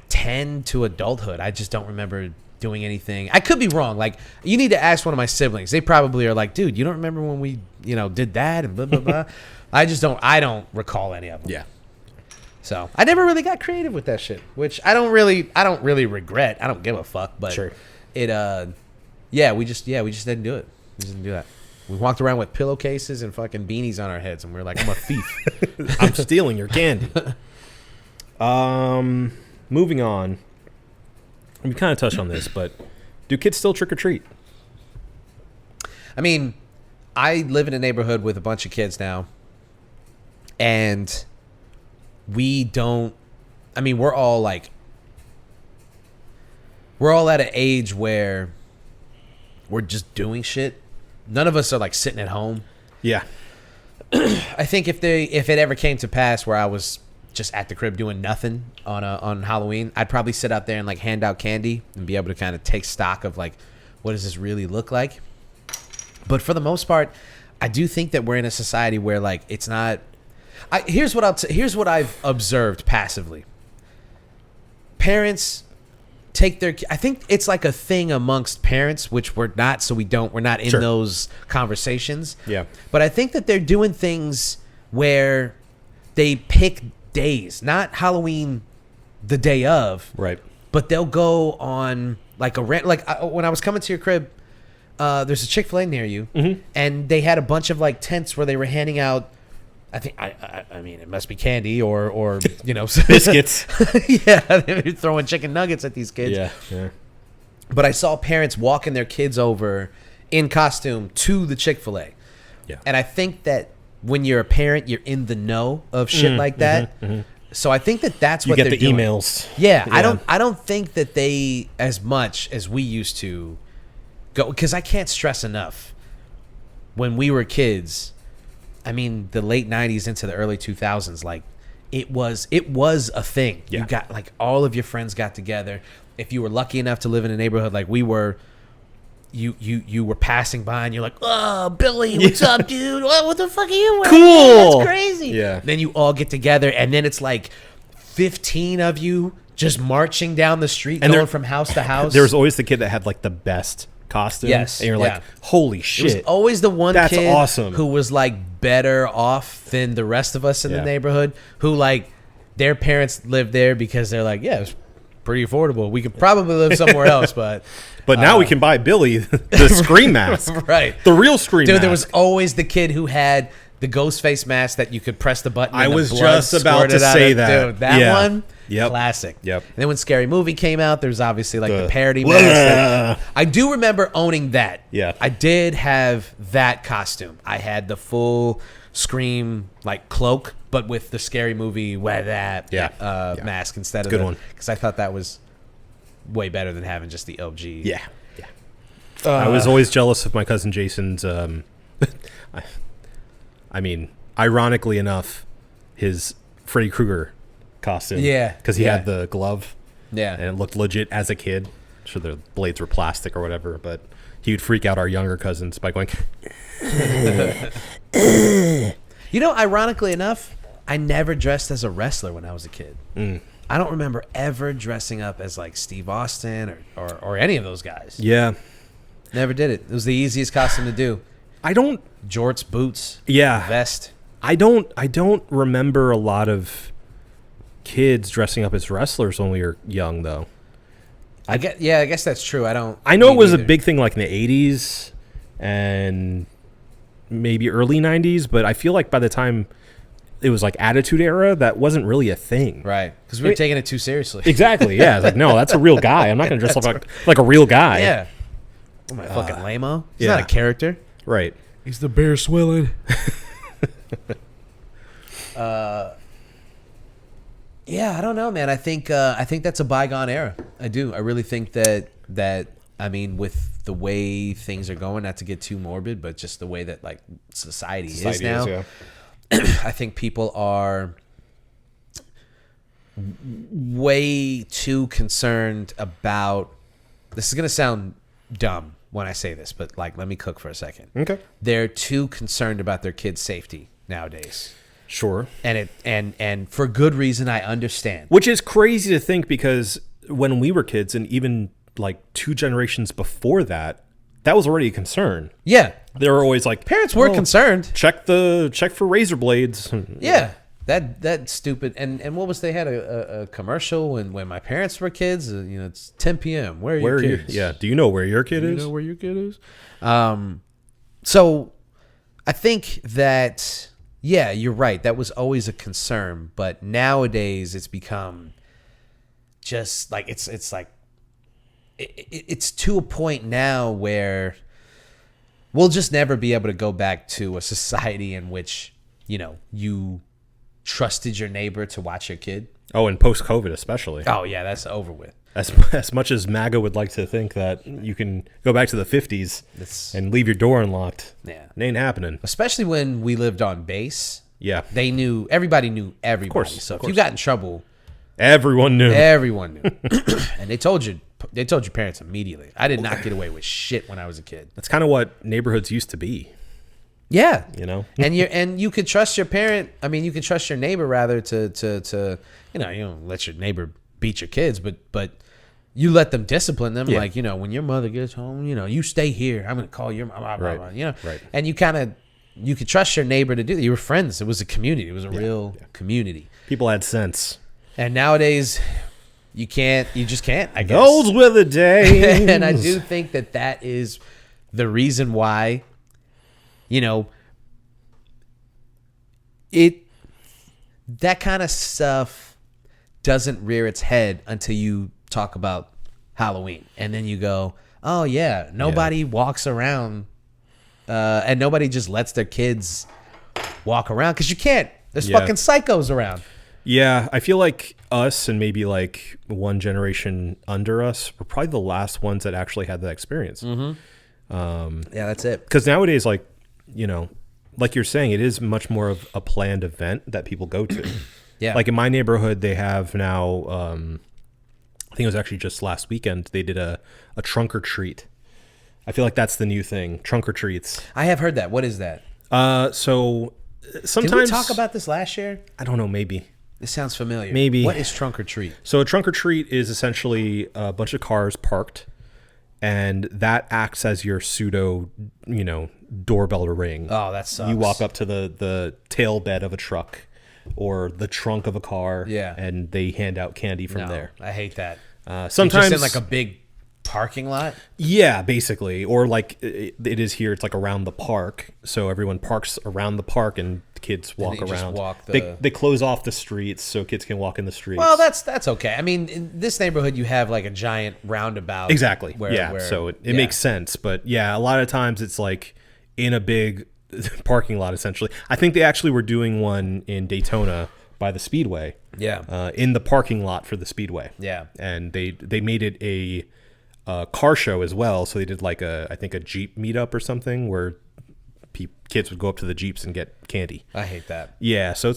10 to adulthood. I just don't remember doing anything. I could be wrong. Like, you need to ask one of my siblings. They probably are like, dude, you don't remember when we, did that and blah blah blah. I don't recall any of them. Yeah. So, I never really got creative with that shit, which I don't really regret. I don't give a fuck, but Sure. we just didn't do it. We just didn't do that. We walked around with pillowcases and fucking beanies on our heads, and we are like, I'm a thief. I'm stealing your candy. Moving on. We kind of touched on this, but do kids still trick or treat? I mean, I live in a neighborhood with a bunch of kids now, and we don't. I mean, we're all at an age where we're just doing shit. None of us are like sitting at home. Yeah. I think if it ever came to pass where I was just at the crib doing nothing on Halloween, I'd probably sit out there and like hand out candy and be able to kind of take stock of like, what does this really look like? But for the most part, I do think that we're in a society where like it's not. Here's what I've observed passively. Parents take their. I think it's like a thing amongst parents, which we're not. So we're not in Sure. those conversations. Yeah. But I think that they're doing things where they pick days, not Halloween the day of, Right. but they'll go on like a rent. Like when I was coming to your crib, there's a Chick-fil-A near you, and they had a bunch of like tents where they were handing out. I think I mean it must be candy or Biscuits. Yeah, they were throwing chicken nuggets at these kids. Yeah. But I saw parents walking their kids over in costume to the Chick-fil-A. Yeah. And I think that when you're a parent, you're in the know of shit like that. So I think that that's You what get they're the doing. emails. Yeah, I don't think that they, as much as we used to go, because I can't stress enough. When we were kids, I mean, the late 90s into the early 2000s, like it was a thing. Yeah. You got like all of your friends got together. If you were lucky enough to live in a neighborhood like we were, you were passing by and you're like, oh, Billy, what's up, dude? What the fuck are you wearing? Cool. That's crazy. Yeah. Then you all get together, and then it's like 15 of you just marching down the street, And going there- from house to house. There was always the kid that had like the best costume. Yes, And you're yeah. like, holy It was shit. always the one That's kid awesome. who was like better off than the rest of us in the Yeah. neighborhood, who like their parents lived there because they're like, yeah, it's pretty affordable. We could probably live somewhere else, but But now we can buy Billy the scream mask. right. The real scream Dude, mask. there was always the kid who had the ghost face mask that you could press the button. I and the was blood just about to squirted out say of- that. Dude, that Yeah. one, Yep. classic. Yep. And then when Scary Movie came out, there's obviously like the The- parody mask. that- I do remember owning that. Yeah. I did have that costume. I had the full Scream like cloak, but with the Scary Movie Yeah. mask instead of Good one. because I thought that was way better than having just the OG. Yeah. I was always jealous of my cousin Jason's. I mean, ironically enough, his Freddy Krueger costume. Yeah, because he yeah. had the glove. Yeah. And it looked legit as a kid. Sure, the blades were plastic or whatever, but he would freak out our younger cousins by going. You know, ironically enough, I never dressed as a wrestler when I was a kid. I don't remember ever dressing up as like Steve Austin or any of those guys. Yeah, Never did it. It was the easiest costume to do. I don't. Jorts, boots, Yeah, vest. I don't remember a lot of kids dressing up as wrestlers when we were young, though. I guess that's true. I know it was a either. big thing like in the 80s and maybe early 90s, but I feel like by the time it was like Attitude Era, that wasn't really a thing. Right, because we were taking it too seriously. Exactly, yeah. It's like, no, that's a real guy. I'm not going to dress up like a real guy. Yeah. Oh, my fucking lame-o. He's yeah. not a character. Right. He's the bear swilling. Yeah, I don't know, man. I think that's a bygone era. I do. I really think that I mean, with the way things are going, not to get too morbid, but just the way that like society is now, yeah. I think people are way too concerned about. This is gonna sound dumb when I say this, but like, let me cook for a second. Okay. They're too concerned about their kids' safety nowadays. Sure. And for good reason, I understand. Which is crazy to think because when we were kids and even like 2 generations before that, that was already a concern. Yeah. They were always like, Parents were concerned. Check for razor blades. Yeah. That stupid. And what was, they had a commercial when my parents were kids, it's 10 p.m. Where are your kids? Yeah. Do you know where your kid is? You know where your kid is? So I think that, yeah, you're right. That was always a concern, but nowadays it's become just like it's like it's to a point now where we'll just never be able to go back to a society in which you trusted your neighbor to watch your kid. Oh, and post-COVID especially. Oh yeah, that's over with. As much as MAGA would like to think that you can go back to the 50s and leave your door unlocked, Yeah, it ain't happening. especially when we lived on base. Yeah. Everybody knew everybody. course, So of if you course. got in trouble, Everyone knew. everyone knew. And they told your parents immediately. I did not get away with shit when I was a kid. That's kind of what neighborhoods used to be, Yeah. and you could trust your parent. I mean, you could trust your neighbor rather to you don't let your neighbor beat your kids, but you let them discipline them. Yeah. Like, when your mother gets home, you stay here. I'm going to call your mom, blah, blah, Right. blah, Right. And you could trust your neighbor to do that. You were friends. It was a community. It was a real community. people had sense. And nowadays, you just can't, I guess. Those were the days. And I do think that is the reason why, that kind of stuff doesn't rear its head until you talk about Halloween. And then you go, oh yeah, nobody walks around and nobody just lets their kids walk around because you can't. There's fucking psychos around. Yeah, I feel like us and maybe like one generation under us were probably the last ones that actually had that experience. Yeah, that's it. Because nowadays, like you're saying, it is much more of a planned event that people go to. Yeah. Like in my neighborhood, they have now, I think it was actually just last weekend, they did a trunk or treat. I feel like that's the new thing, trunk or treats. I have heard that. What is that? So sometimes... Did we talk about this last year? I don't know, maybe. This sounds familiar. Maybe. What is trunk or treat? So a trunk or treat is essentially a bunch of cars parked, and that acts as your pseudo, doorbell to ring. Oh, that sucks. You walk up to the tail bed of a truck or the trunk of a car, and they hand out candy from there. I hate that. Sometimes just in like a big parking lot. Yeah, basically, or like it is here. It's like around the park, so everyone parks around the park and kids walk you just around. walk They close off the streets so kids can walk in the streets. Well, that's okay. I mean, in this neighborhood, you have like a giant roundabout. Exactly. Where, so it makes sense. But yeah, a lot of times it's like in a big parking lot, essentially. I think they actually were doing one in Daytona by the Speedway. Yeah. In the parking lot for the Speedway. Yeah. And they made it a car show as well. So they did like I think a Jeep meetup or something where kids would go up to the Jeeps and get candy. I hate that. Yeah, so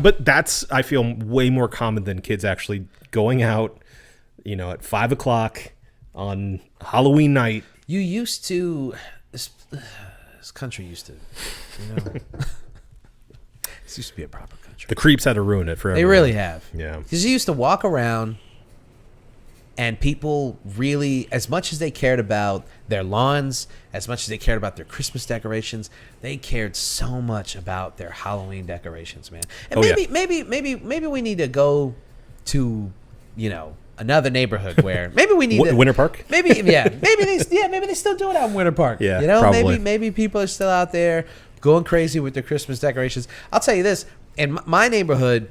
but that's, I feel, way more common than kids actually going out, at 5 o'clock on Halloween night. You used to, this country used to, this used to be a proper country. The creeps had to ruin it for everyone. They really have. Yeah. Because you used to walk around and people really, as much as they cared about their lawns, as much as they cared about their Christmas decorations, they cared so much about their Halloween decorations, man. And maybe we need to go to, another neighborhood where maybe we need to, Winter Park? maybe they still do it out in Winter Park. Yeah, probably. Maybe people are still out there going crazy with their Christmas decorations. I'll tell you this, in my neighborhood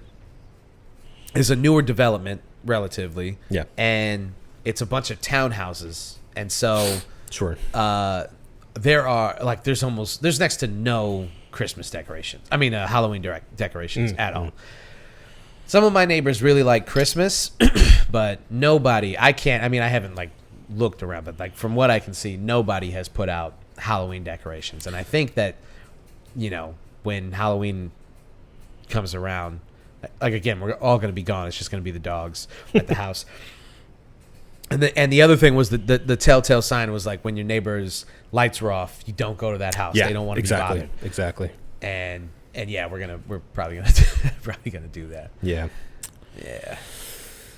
is a newer development relatively. Yeah. And it's a bunch of townhouses. And so Sure. there's next to no Christmas decorations. I mean, Halloween decorations at all. Some of my neighbors really like Christmas, but nobody, I haven't looked around, but from what I can see, nobody has put out Halloween decorations. And I think that, when Halloween comes around, again, we're all going to be gone. It's just going to be the dogs at the house. And the other thing was the telltale sign was when your neighbor's lights were off, you don't go to that house. Yeah, They don't want to be bothered. Exactly. And yeah, we're probably gonna do that. Yeah.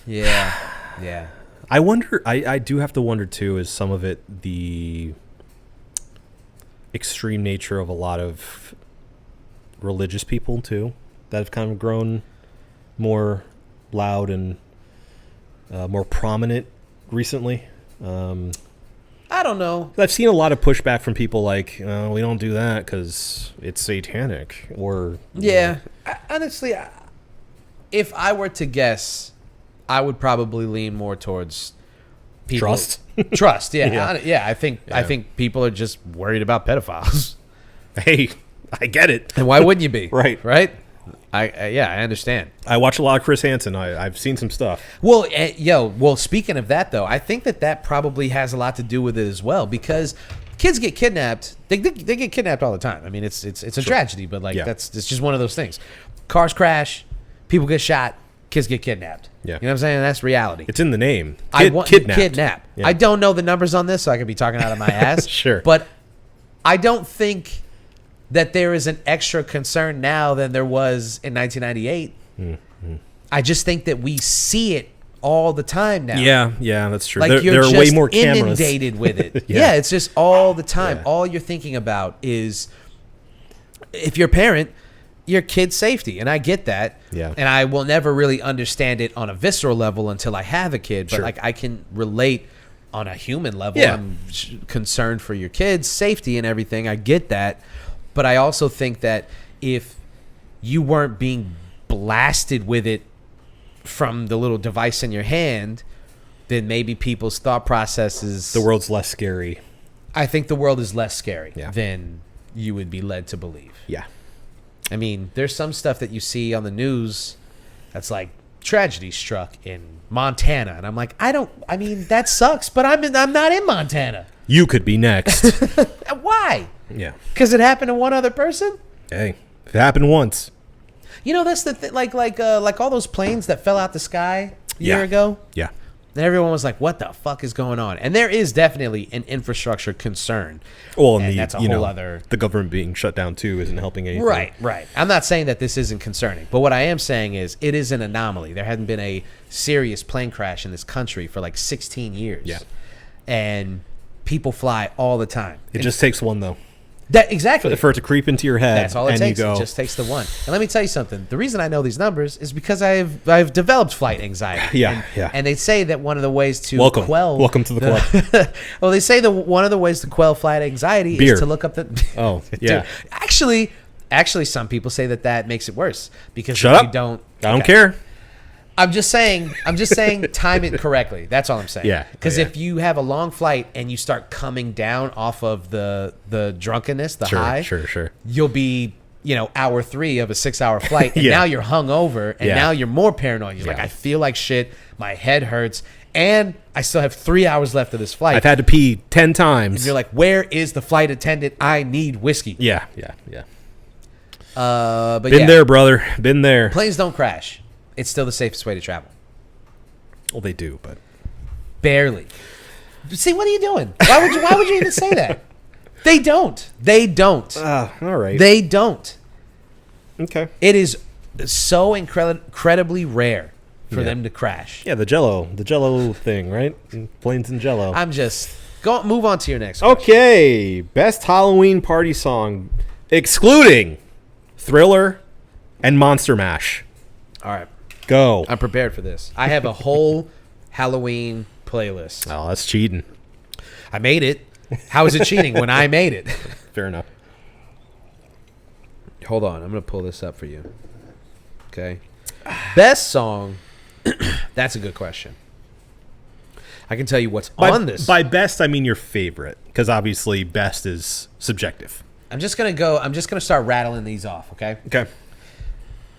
Yeah. I wonder. I do have to wonder too. Is some of it the extreme nature of a lot of religious people too that have kind of grown more loud and more prominent recently? I don't know. I've seen a lot of pushback from people we don't do that because it's satanic. Or yeah, honestly, if I were to guess, I would probably lean more towards people. Trust. Yeah, Yeah. I think people are just worried about pedophiles. Hey, I get it. And why wouldn't you be? Right. I understand. I watch a lot of Chris Hansen. I've seen some stuff. Well, speaking of that, though, I think that probably has a lot to do with it as well, because kids get kidnapped. They get kidnapped all the time. I mean, it's a tragedy, but it's just one of those things. Cars crash, people get shot, kids get kidnapped. Yeah. You know what I'm saying? That's reality. It's in the name. Kidnap. Yeah. I don't know the numbers on this, so I could be talking out of my ass. Sure. But I don't think that there is an extra concern now than there was in 1998. Mm-hmm. I just think that we see it all the time now. Yeah, that's true. Like there are just way more cameras. inundated with it. Yeah. Yeah, it's just all the time. Yeah. All you're thinking about is, if you're a parent, your kid's safety. And I get that. Yeah. And I will never really understand it on a visceral level until I have a kid. But Sure. I can relate on a human level. Yeah. I'm concerned for your kid's safety and everything. I get that. But I also think that if you weren't being blasted with it from the little device in your hand, then maybe people's thought processes... The world's less scary. I think the world is less scary Yeah. than you would be led to believe. Yeah. I mean, there's some stuff that you see on the news that's like, tragedy struck in Montana. And I'm like, that sucks, but I'm not in Montana. You could be next. Why? Yeah. Because it happened to one other person? Hey, it happened once. That's the thing. Like all those planes that fell out the sky a year ago. Yeah. And everyone was like, "What the fuck is going on?" And there is definitely an infrastructure concern. Well, and that's a whole other. The government being shut down too isn't helping anything. Right. I'm not saying that this isn't concerning, but what I am saying is it is an anomaly. There hadn't been a serious plane crash in this country for 16 years. Yeah. And people fly all the time. It just takes one though. Exactly. For it to creep into your head. That's all it takes. It just takes the one. And let me tell you something. The reason I know these numbers is because I've developed flight anxiety. Yeah. And they say that one of the ways to quell... Welcome to the club. Well, they say that one of the ways to quell flight anxiety Beer. is to look up the... Oh, yeah. Dude, actually, some people say that makes it worse. Because Shut if up. you don't... I don't care. I'm just saying time it correctly. That's all I'm saying. Yeah. Because Yeah. if you have a long flight and you start coming down off of the drunkenness, the high, Sure. you'll be hour 3 of a 6-hour flight, and Yeah. now you're hungover, and Yeah. now you're more paranoid. You're like, Yeah. I feel like shit. My head hurts, and I still have 3 hours left of this flight. I've had to pee 10 times. And you're like, where is the flight attendant? I need whiskey. Yeah. But Been there, brother. Been there. Planes don't crash. It's still the safest way to travel. Well, they do, but Barely. See, what are you doing? Why would you even say that? They don't. They don't. all right. They don't. Okay. It is so incredibly rare for Yeah. them to crash. Yeah, the Jello thing, right? Planes and Jello. I'm just move on to your next question. Okay, best Halloween party song, excluding Thriller and Monster Mash. All right. Go. I'm prepared for this. I have a whole Halloween playlist. Oh, that's cheating. I made it. How is it cheating when I made it? Fair enough. Hold on. I'm going to pull this up for you. Okay. Best song. That's a good question. I can tell you what's on this. By best, I mean your favorite, because obviously best is subjective. I'm just going to start rattling these off, okay? Okay.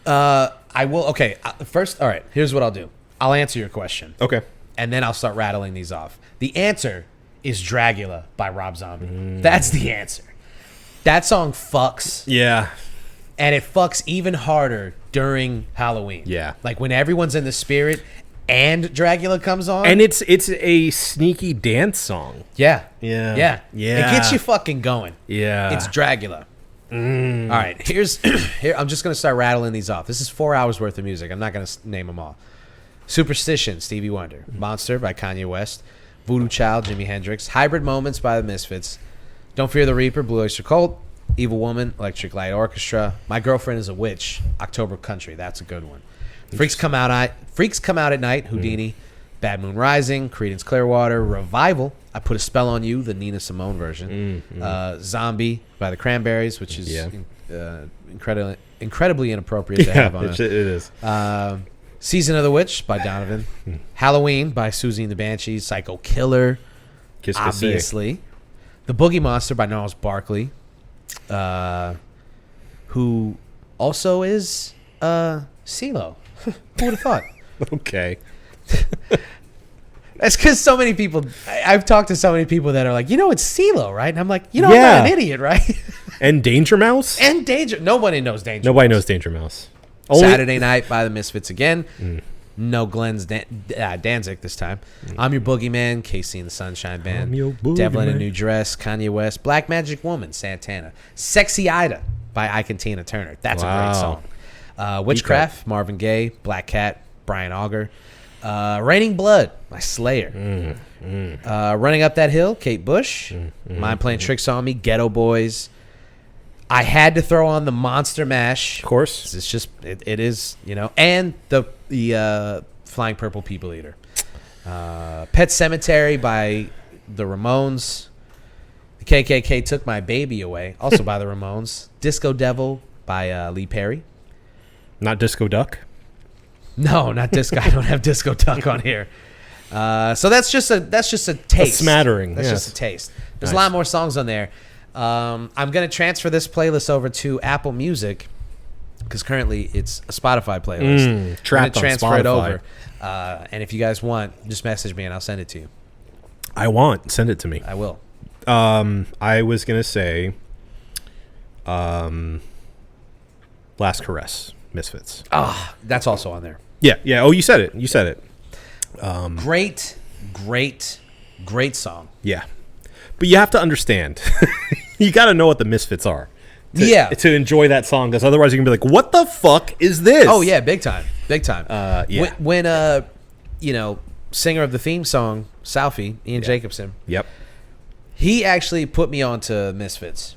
I will. Okay. First, all right. Here's what I'll do. I'll answer your question, Okay. and then I'll start rattling these off. The answer is Dragula by Rob Zombie. That's the answer. That song fucks, Yeah. and it fucks even harder during Halloween. Yeah. Like when everyone's in the spirit and Dragula comes on. And it's a sneaky dance song. Yeah. Yeah. Yeah. Yeah. It gets you fucking going. Yeah. It's Dragula. All right. Here. I'm just going to start rattling these off. This is 4 hours worth of music. I'm not going to name them all. Superstition, Stevie Wonder. Monster by Kanye West. Voodoo Child, Jimi Hendrix. Hybrid Moments by the Misfits. Don't Fear the Reaper, Blue Oyster Cult. Evil Woman, Electric Light Orchestra. My Girlfriend is a Witch, October Country. That's a good one. Freaks Come Out at Night, Houdini. Bad Moon Rising, Creedence Clearwater. Revival, I Put a Spell on You, the Nina Simone version. Zombie by the Cranberries, which is incredibly inappropriate to have on it is. Season of the Witch by Donovan. Halloween by Susie and the Banshees. Psycho Killer, Kiss obviously. The Boogie Monster by Gnarls Barkley, who also is CeeLo. Who would have thought? Okay. That's because so many people. I've talked to so many people that are like, it's CeeLo, right? And I'm like, I'm Yeah. not an idiot, right? And Danger Mouse? And Danger. Nobody knows Danger. Nobody knows Danger Mouse. Saturday Night by the Misfits again. No Glenn's Danzig this time. I'm Your Boogeyman, Casey and the Sunshine Band. I'm your Devil in a boogeyman. New Dress, Kanye West. Black Magic Woman, Santana. Sexy Ida by Ike and Tina Turner. That's a great song. Witchcraft, Marvin Gaye. Black Cat, Brian Auger. Raining Blood by Slayer. Running Up That Hill, Kate Bush. Mind Playing Tricks on Me, Ghetto Boys. I had to throw on the Monster Mash. Of course. It's just it is, and the Flying Purple People Eater. Pet Cemetery by the Ramones. The KKK Took My Baby Away, also by the Ramones. Disco Devil by Lee Perry. Not Disco Duck? No, not Disco. I don't have Disco Duck on here. So that's just a taste. A smattering. That's yes. just a taste. There's Nice. a lot more songs on there. I'm going to transfer this playlist over to Apple Music because currently it's a Spotify playlist. I'm going trapped to on transfer it Spotify. over. And if you guys want, just message me and I'll send it to you. Send it to me. I will. I was going to say Last Caress, Misfits. That's also on there. Yeah. Oh, you said it. Great song. Yeah. But you have to understand. You got to know what the Misfits are. To enjoy that song, because otherwise you're going to be like, what the fuck is this? Oh, yeah, big time. Yeah. When singer of the theme song, Southie, Ian Jacobson, Yep. he actually put me on to Misfits.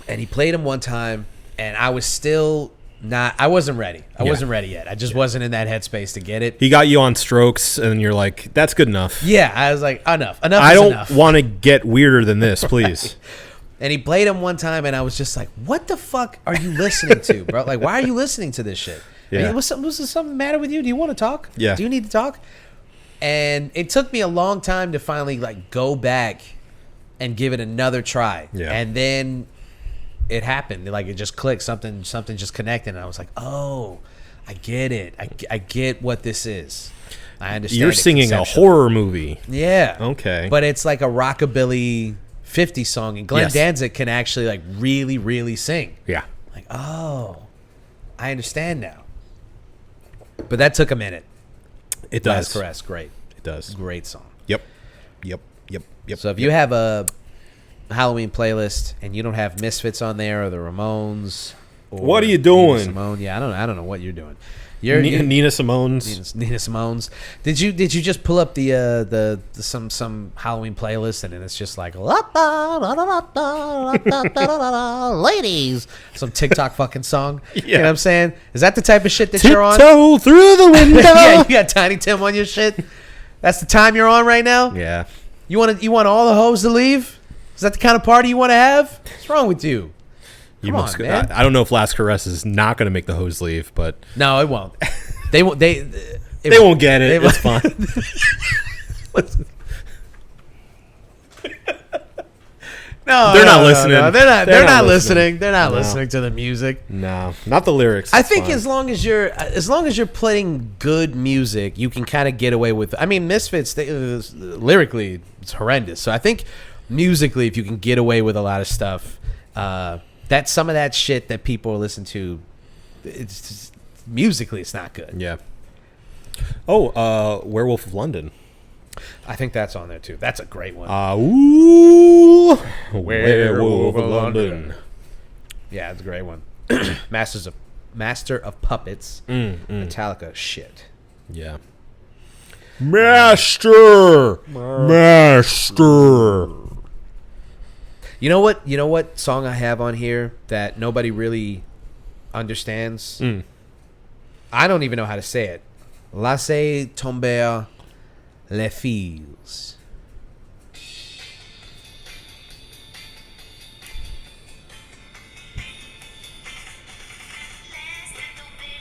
And he played them one time, and I was still I wasn't ready. I wasn't ready yet. I just wasn't in that headspace to get it. He got you on Strokes, and you're like, that's good enough. Yeah, I was like, enough I is don't enough. want to get weirder than this, please. And he played him one time, and I was just like, what the fuck are you listening to, bro? Like, why are you listening to this shit? Yeah. Was something the matter with you? Do you want to talk? Yeah. Do you need to talk? And it took me a long time to finally, go back and give it another try. Yeah. And then it happened. Like it just clicked. Something just connected. And I was like, oh, I get it. I get what this is. I understand. You're singing a horror movie. Yeah. Okay. But it's like a rockabilly 50 song, and Glenn Yes. Danzig can actually like really, really sing. Yeah. Like, oh, I understand now. But that took a minute. It does. Last Caress, great. It does. Great song. Yep. So if you have a Halloween playlist and you don't have Misfits on there or the Ramones, or What are you doing? Nina Simone, yeah, I don't know what you're doing. Nina Simone's. Nina Simone's. Did you just pull up the some Halloween playlist and then it's just like ladies, some TikTok fucking song? You know what I'm saying? Is that the type of shit that you're on? Tiptoe through the window. Yeah, you got Tiny Tim on your shit. That's the time you're on right now. Yeah. You want all the hoes to leave? Is that the kind of party you want to have? What's wrong with you? Come on, man. I don't know if Last Caress is not going to make the hose leave, but No, it won't. They won't. They won't get it. It's fine. No, They're not listening. No, they're not listening. listening. They're not No. listening to the music. No, not the lyrics. I It's think fine. as long as you're playing good music, you can kind of get away with. I mean, Misfits lyrically it's horrendous. So I think musically, if you can get away with a lot of stuff, that some of that shit that people listen to, it's just, musically it's not good. Yeah. Oh, Werewolf of London. I think that's on there too. That's a great one. Ooh, Werewolf of London. Yeah, it's a great one. Master of Puppets. Metallica shit. Yeah. Master. You know what? You know what song I have on here that nobody really understands? I don't even know how to say it. Laissez tomber les fils.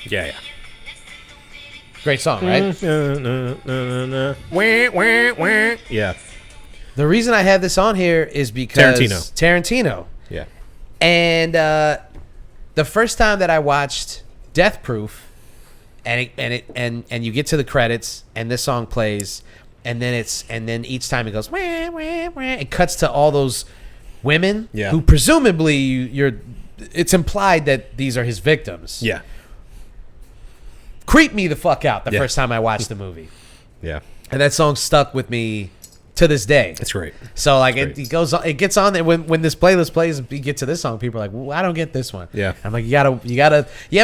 Yeah. Great song, right? Yeah. The reason I have this on here is because Tarantino. Yeah. And the first time that I watched Death Proof, and you get to the credits, and this song plays, and then each time it goes, wah, wah, wah, it cuts to all those women who presumably it's implied that these are his victims. Yeah. Creeped me the fuck out the first time I watched the movie. Yeah. And that song stuck with me to this day. That's great. So like it goes on, it gets on there when this playlist plays and you get to this song, people are like, well, I don't get this one. Yeah. I'm like, you have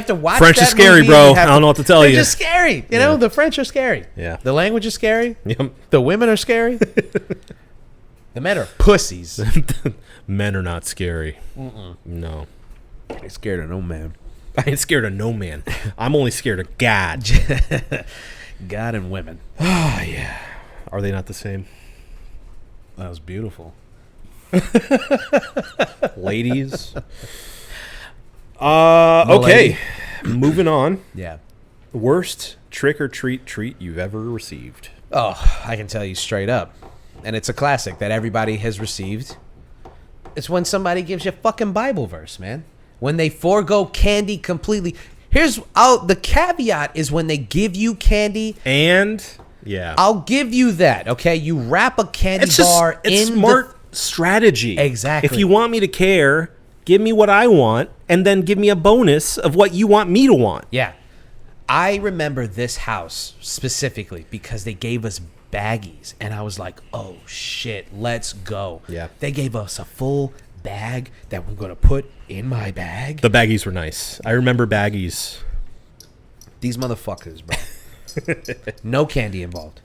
to watch French that is scary, movie bro. and I don't know what to tell they're you. just scary. You know, the French are scary. Yeah. The language is scary. Yep. The women are scary. The men are pussies. Men are not scary. No. I ain't scared of no man. I ain't scared of no man. I'm only scared of God. God and women. Oh, yeah. Are they not the same? That was beautiful. Ladies. Okay. Moving on. Yeah. Worst trick-or-treat treat you've ever received. Oh, I can tell you straight up. And it's a classic that everybody has received. It's when somebody gives you a fucking Bible verse, man. When they forego candy completely. The caveat is when they give you candy. And, yeah. I'll give you that, okay? You wrap a candy bar it's in smart strategy. Exactly. If you want me to care, give me what I want, and then give me a bonus of what you want me to want. Yeah. I remember this house specifically because they gave us baggies, and I was like, oh, shit, let's go. Yeah. They gave us a full bag that we're going to put in my bag. The baggies were nice. I remember baggies. These motherfuckers, bro. No candy involved.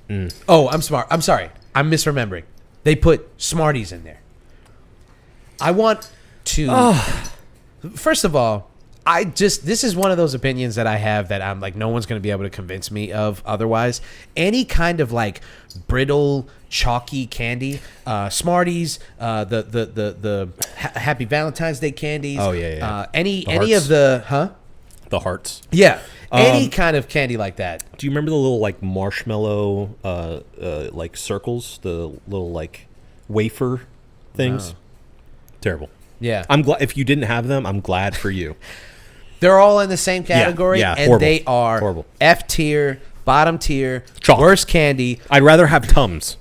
Oh, I'm smart. I'm sorry. I'm misremembering. They put Smarties in there. I want to... First of all, this is one of those opinions that I have that I'm like, no one's going to be able to convince me of otherwise. Any kind of like brittle, chalky candy, Smarties, the Happy Valentine's Day candies. Oh, yeah. Any hearts. of the, The hearts. Yeah. Any kind of candy like that. Do you remember the little like marshmallow like circles? The little like wafer things? No. Terrible. Yeah. I'm glad if you didn't have them. I'm glad for you. They're all in the same category, yeah, and horrible. they are Horrible. F tier, bottom tier, Chalk. worst candy. I'd rather have Tums.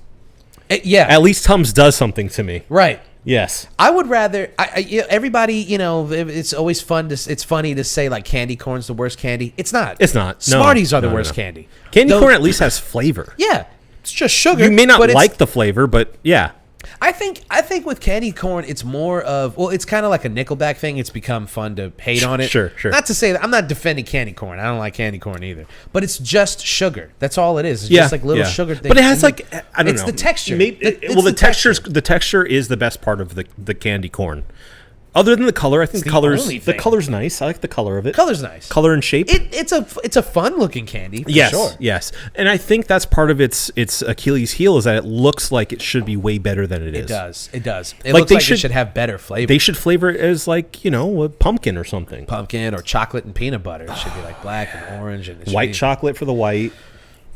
Yeah, At least Tums does something to me. right. Yes. I would rather. Everybody, it's always fun to. It's funny to say like candy corn's the worst candy. It's not. It's not. No. Smarties are the No, worst no. candy. Candy corn at least has flavor. Yeah, it's just sugar. You may not but it's- like the flavor, but yeah. I think with candy corn, it's more of it's kind of like a Nickelback thing. It's become fun to hate on it. Sure. Not to say that I'm not defending candy corn. I don't like candy corn either. But it's just sugar. That's all it is. It's just like little sugar things. But it has like I don't know. It's the texture. Well, the texture is the best part of the candy corn. Other than the color, I think the only the thing. color's nice. I like the color of it. Color's nice. Color and shape. It's a fun looking candy. For Yes, sure. yes, and I think that's part of its Achilles heel is that it looks like it should be way better than it is. It does. It Like, looks they like should- it should have better flavor. They should flavor it as like a pumpkin or something. Pumpkin or chocolate and peanut butter. It should be like black and orange and it should White be- chocolate for the white,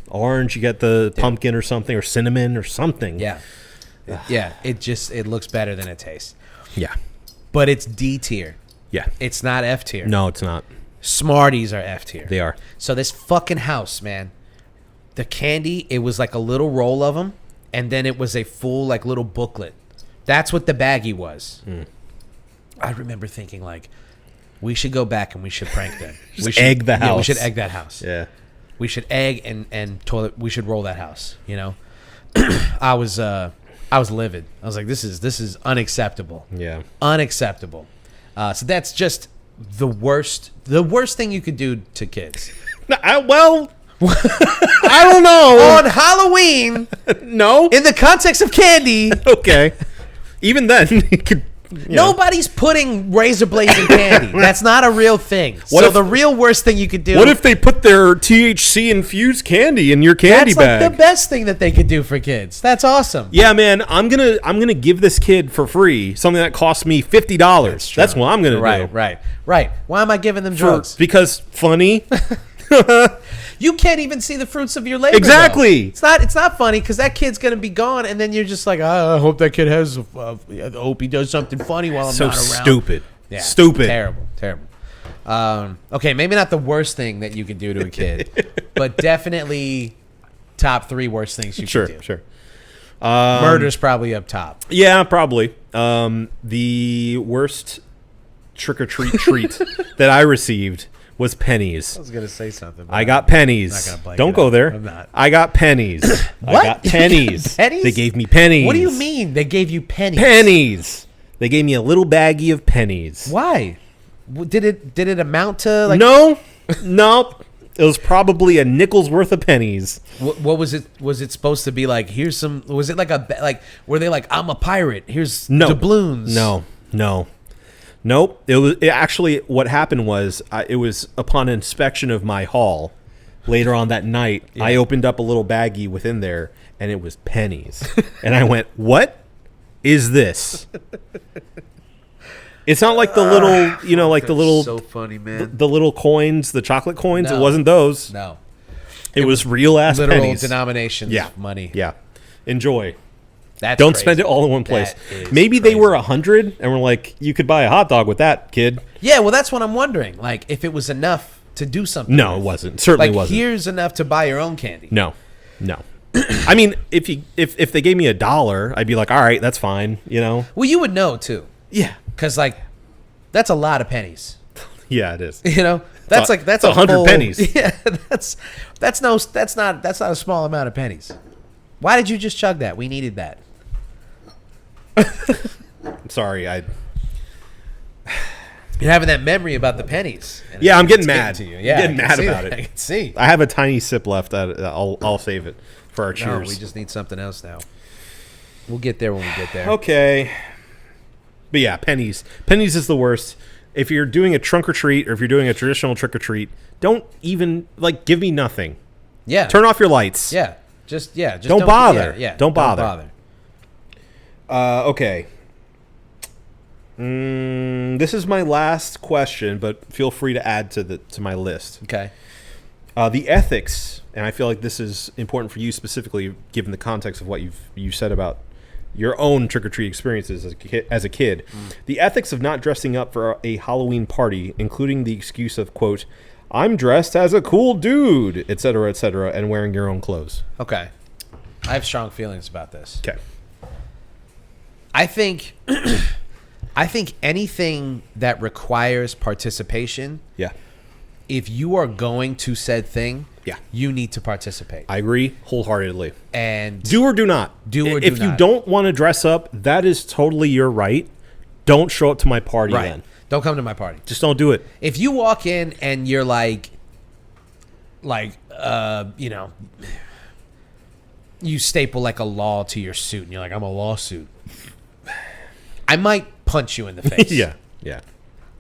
orange you get the pumpkin or something, or cinnamon or something. Yeah, yeah. It looks better than it tastes. yeah, But it's D tier. yeah. It's not F tier. No, it's not. Smarties are F tier. They are. So this fucking house, man, the candy, it was like a little roll of them, and then it was a full like little booklet. That's what the baggie was. I remember thinking like, we should go back and we should prank them. We should egg the Yeah, we house. should egg that house. Yeah. We should egg and toilet. We should roll that house. I was livid. I was like, this is unacceptable. Yeah. Unacceptable. So that's just the worst thing you could do to kids. Well, I don't know. On Halloween, No. in the context of candy, Okay. Even then, you could. nobody's putting razor blades in candy. That's not a real thing. So if- the real worst thing you could do. What if they put their THC infused candy in your candy that's bag? like the best thing that they could do for kids? That's awesome. Yeah, man, I'm gonna give this kid for free something that cost me $50. That's what I'm gonna do. Right. Why am I giving them drugs? Because funny. You can't even see the fruits of your labor. Exactly. though. It's not funny because that kid's gonna be gone, and then you're just like, I hope that kid has. I hope he does something funny while I'm So not around. stupid. Yeah, Stupid. Terrible. Okay, maybe not the worst thing that you could do to a kid, but definitely top 3 worst things you Sure, could do. sure. Murder's probably up top. Yeah, probably. The worst trick or treat that I received was pennies. I was gonna say something. I got pennies. I'm not gonna blank Don't it go up. there. I'm not. I got pennies. What? I got pennies. Pennies? They gave me pennies. What do you mean they gave you pennies? Pennies. They gave me a little baggie of pennies. Why? Did it amount to like? No. It was probably a nickel's worth of pennies. What was it? Was it supposed to be like? Here's some. Was it like were they like, I'm a pirate? Here's doubloons. No. Nope. It actually what happened was it was upon inspection of my haul later on that night. Yeah. I opened up a little baggie within there and it was pennies. And I went, "What is this?" It's not like the little, like the little So funny, man. the little coins, the chocolate coins. No. It wasn't those. No. It was real ass Literal pennies. denominations Yeah. of money. Yeah. Enjoy. That's Don't crazy. spend it all in one place. That is Maybe they crazy. were 100 and we're like, you could buy a hot dog with that, kid. Yeah, well, that's what I'm wondering. Like, if it was enough to do something. No, it with. wasn't. Certainly Like, wasn't. here's enough to buy your own candy. No. I mean, if they gave me $1, I'd be like, all right, that's fine. Well, you would know too, Yeah. because like, that's a lot of pennies. Yeah, it is. That's like that's 100 full- pennies. Yeah, that's not a small amount of pennies. Why did you just chug that? We needed that. I'm sorry. You're having that memory about the pennies. and Yeah, I'm getting it's mad. to you. I'm Yeah, getting I can mad see about that. it. I can see. I have a tiny sip left. I'll save it for our No, cheers. we just need something else now. We'll get there when we get there. Okay. But yeah, pennies. Pennies is the worst. If you're doing a trunk or treat or if you're doing a traditional trick or treat, don't even give me nothing. Yeah. Turn off your lights. Yeah. Just Don't bother. Yeah. Don't bother. Okay. This is my last question, but feel free to add to my list. Okay. The ethics, and I feel like this is important for you specifically, given the context of what you've said about your own trick-or-treat experiences as a kid. The ethics of not dressing up for a Halloween party, including the excuse of, quote, I'm dressed as a cool dude, et cetera, and wearing your own clothes. Okay. I have strong feelings about this. Okay. I think anything that requires participation, Yeah. if you are going to said thing, Yeah. you need to participate. I agree wholeheartedly. And Do or do not. If you don't want to dress up, that is totally your right. Don't show up to my party then. Don't come to my party. Just don't do it. If you walk in and you're like, you know, you staple like a law to your suit and you're like, I'm a lawsuit, I might punch you in the face. Yeah.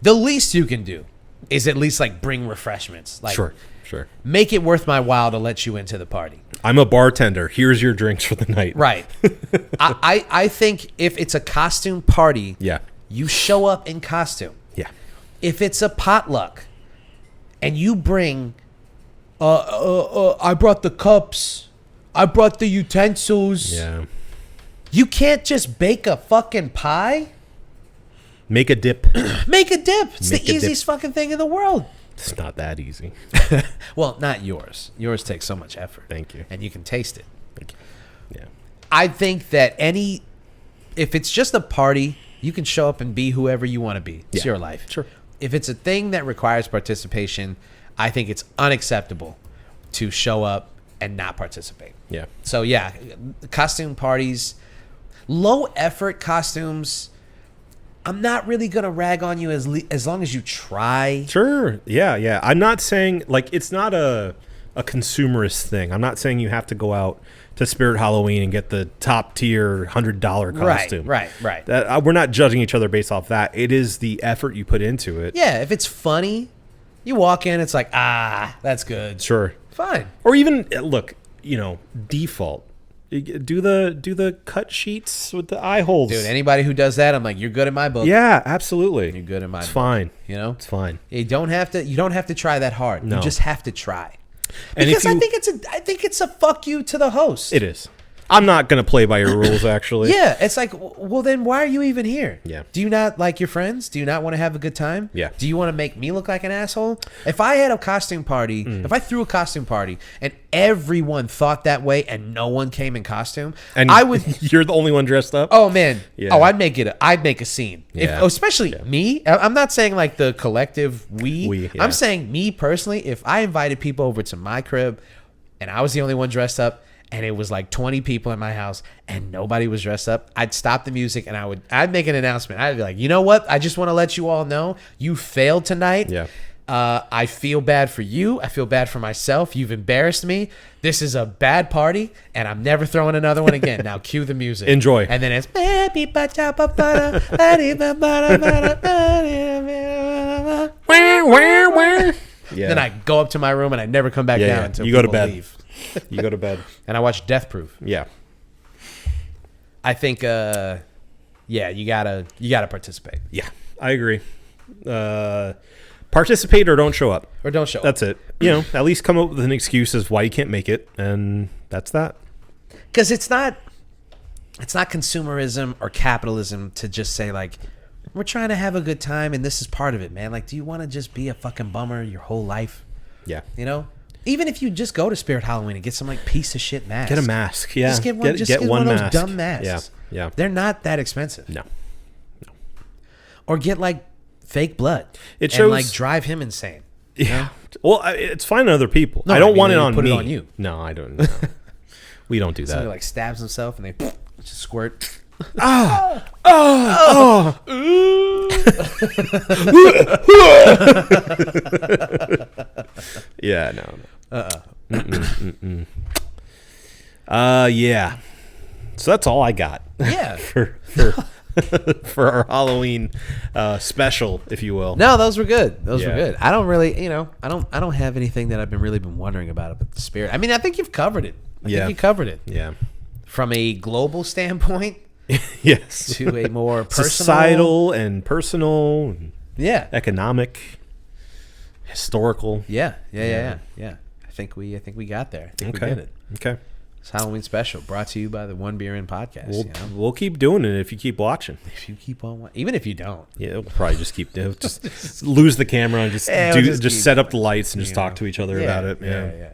The least you can do is at least like bring refreshments. Like, Sure. make it worth my while to let you into the party. I'm a bartender. Here's your drinks for the night. Right. I think if it's a costume party, Yeah. you show up in costume. Yeah. If it's a potluck and you bring, I brought the cups, I brought the utensils. Yeah. You can't just bake a fucking pie. Make a dip. Make a dip. It's Make the a easiest fucking thing in the world. It's not that easy. Well, not yours. Yours takes so much effort. Thank you. And you can taste it. Thank you. Yeah. I think that if it's just a party, you can show up and be whoever you want to be. It's your life. Sure. If it's a thing that requires participation, I think it's unacceptable to show up and not participate. Yeah. So yeah, costume parties, low effort costumes. I'm not really gonna rag on you as long as you try. Sure. Yeah. I'm not saying like it's not a consumerist thing. I'm not saying you have to go out to Spirit Halloween and get the top tier $100 costume. Right. That we're not judging each other based off that. It is the effort you put into it. Yeah, if it's funny, you walk in, it's like, that's good. Sure. Fine. Or even look, default. Do the cut sheets with the eye holes. Dude, anybody who does that, I'm like, you're good in my book. Yeah, absolutely. You're good in my book. It's fine. It's fine. You don't have to try that hard. No. You just have to try. And Because I think it's a fuck you to the host. It is. I'm not going to play by your rules, actually. Yeah, it's like, well, then why are you even here? Yeah. Do you not like your friends? Do you not want to have a good time? Yeah. Do you want to make me look like an asshole? If I had a costume party, if I threw a costume party and everyone thought that way and no one came in costume, And I would. You're the only one dressed up? Oh man! Yeah. Oh, I'd make a scene. Yeah. Especially me. I'm not saying like the collective we. Yeah. I'm saying me personally. If I invited people over to my crib, and I was the only one dressed up, and it was like 20 people in my house, and nobody was dressed up, I'd stop the music and I'd make an announcement. I'd be like, you know what? I just want to let you all know you failed tonight. Yeah. I feel bad for you. I feel bad for myself. You've embarrassed me. This is a bad party, and I'm never throwing another one again. Now cue the music. Enjoy. And then it's Yeah. Then I go up to my room and I never come back down until you go to people bed. leave. You go to bed. And I watch Death Proof. Yeah. I think you gotta participate. Yeah. I agree. Participate or don't show up. Or don't show up. That's it. At least come up with an excuse as why you can't make it, and that's that. Because it's not consumerism or capitalism to just say like, we're trying to have a good time and this is part of it, man. Like, do you want to just be a fucking bummer your whole life? Yeah. Even if you just go to Spirit Halloween and get some like piece of shit mask. Get a mask. Yeah. Just get one, get one of those dumb masks. Yeah. They're not that expensive. No. Or get like fake blood. It and shows like drive him insane. Yeah. Well, it's fine on other people. No, I don't want it you on put me. it on you. No, I don't. No. We don't do that. Somebody like stabs himself and they just squirt. Yeah, no. Yeah. So that's all I got. Yeah. for our Halloween special, if you will. No, those were good. Those were Yeah. good. I don't really, I don't have anything that I've been wondering about the spirit. I mean, I think you've covered it. I think you covered it. Yeah. From a global standpoint Yes. to a more personal, societal and personal, and yeah, economic, historical. yeah. I think we got there. I think we did it. Okay. It's Halloween special brought to you by the One Beer In podcast. We'll keep doing it if you keep watching. If you keep on, even if you don't. Yeah, we'll probably just keep just lose the camera and just set up the lights and just talk to each other about it. Yeah.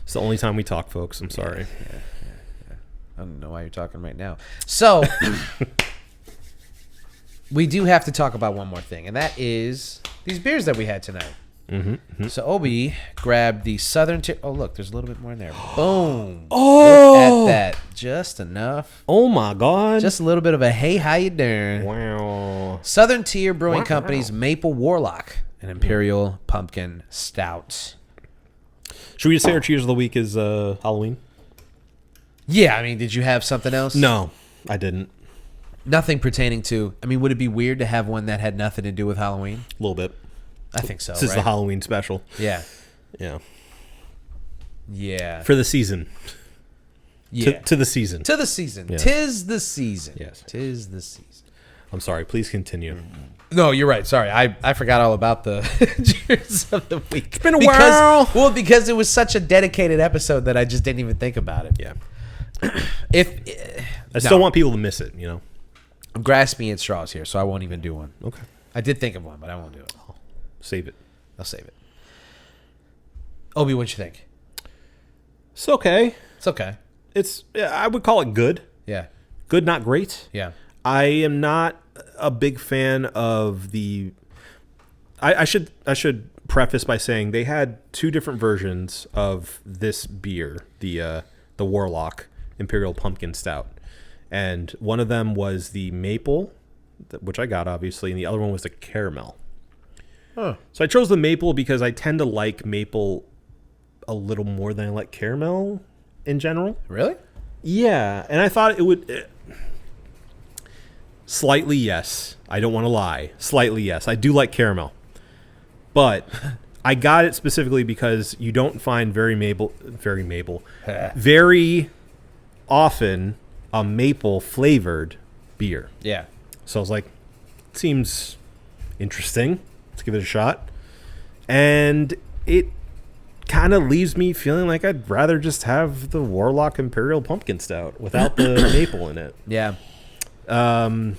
It's the only time we talk, folks. I'm sorry. Yeah. I don't know why you're talking right now. So we do have to talk about one more thing, and that is these beers that we had tonight. Mm-hmm. So Obi grabbed the Southern Tier. Oh, look, there's a little bit more in there. Boom. Oh, look at that. Just enough. Oh my God. Just a little bit of a hey, how you doing? Wow. Southern Tier Brewing Company's Maple Warlock, an Imperial Pumpkin Stout. Should we just say our cheers of the week is Halloween? Yeah, I mean, did you have something else? No, I didn't. Nothing pertaining to. I mean, would it be weird to have one that had nothing to do with Halloween? A little bit. I think so. This is the Halloween special. Yeah. Yeah. For the season. Yeah. To the season. To the season. Yes. Tis the season. Yes. Tis the season. I'm sorry. Please continue. No, you're right. Sorry. I forgot all about the cheers of the week. It's been a while. Well, because it was such a dedicated episode that I just didn't even think about it. Yeah. I still want people to miss it, you know. I'm grasping at straws here, so I won't even do one. Okay. I did think of one, but I won't do it. Save it. I'll save it. Obi, what'd you think? It's okay. It's okay. I would call it good. Yeah. Good, not great. Yeah. I am not a big fan of the. I should preface by saying they had two different versions of this beer, the Warlock Imperial Pumpkin Stout, and one of them was the maple, which I got obviously, and the other one was the caramel. Huh. So I chose the maple because I tend to like maple a little more than I like caramel in general. Really? Yeah, and I thought it would. Slightly, yes. I don't want to lie. Slightly, yes. I do like caramel. But I got it specifically because you don't find very often a maple flavored beer. Yeah. So I was like, seems interesting. Let's give it a shot. And it kind of leaves me feeling like I'd rather just have the Warlock Imperial Pumpkin Stout without the maple in it. Yeah. What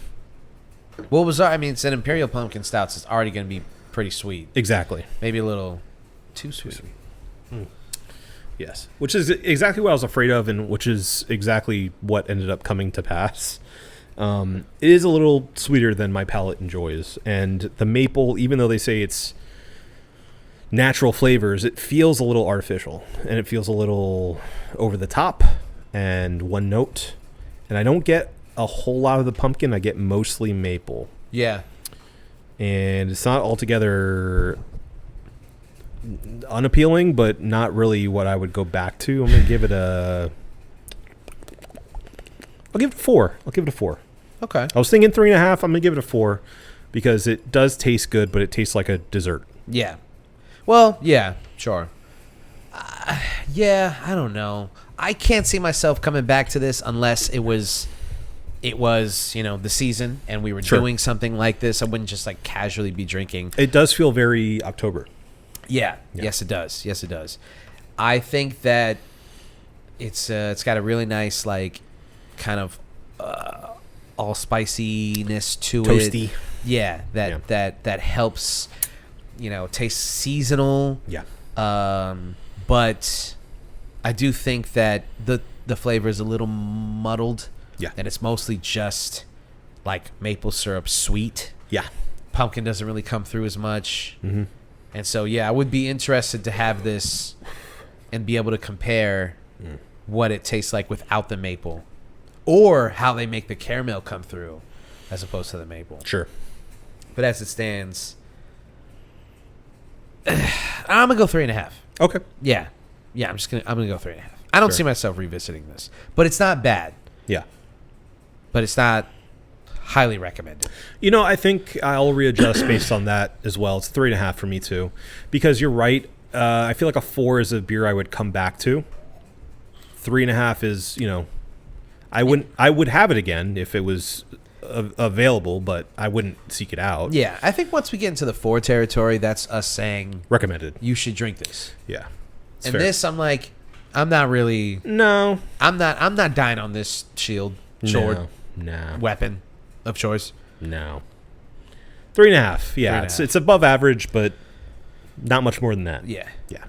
was I mean, it's an Imperial Pumpkin Stout, so it's already going to be pretty sweet. Exactly. Maybe a little too sweet. Yes. Which is exactly what I was afraid of, and which is exactly what ended up coming to pass. It is a little sweeter than my palate enjoys. And the maple, even though they say it's natural flavors, it feels a little artificial. And it feels a little over the top and one note. And I don't get a whole lot of the pumpkin. I get mostly maple. Yeah. And it's not altogether unappealing, but not really what I would go back to. I'm going to give it I'll give it a 4. I'll give it a 4. Okay. I was thinking 3.5. I'm going to give it a 4 because it does taste good, but it tastes like a dessert. Yeah. Well, yeah, sure. Yeah, I don't know. I can't see myself coming back to this unless it was, the season and we were doing something like this. I wouldn't just like casually be drinking. It does feel very October. Yeah. Yes, it does. Yes, it does. I think that it's got a really nice like kind of all spiciness to Toasty. it. Yeah, that helps, taste seasonal. Yeah. But I do think that the flavor is a little muddled. Yeah. And it's mostly just like maple syrup sweet. Yeah. Pumpkin doesn't really come through as much. Mm-hmm. And so, yeah, I would be interested to have this and be able to compare what it tastes like without the maple or how they make the caramel come through as opposed to the maple. Sure. But as it stands, I'm going to go 3.5. Okay. Yeah. Yeah, I'm going to go 3.5. I don't see myself revisiting this, but it's not bad. Yeah. But it's not highly recommended. I think I'll readjust based on that as well. It's 3.5 for me too, because you're right. I feel like a 4 is a beer I would come back to. 3.5 is, I would have it again if it was available, but I wouldn't seek it out. Yeah, I think once we get into the 4 territory, that's us saying recommended. You should drink this. Yeah, and fair. This, I'm like, I'm not really. No. I'm not dying on this shield sword No. weapon of choice. No. 3.5. Yeah, 3.5. it's above average, but not much more than that. Yeah. Yeah.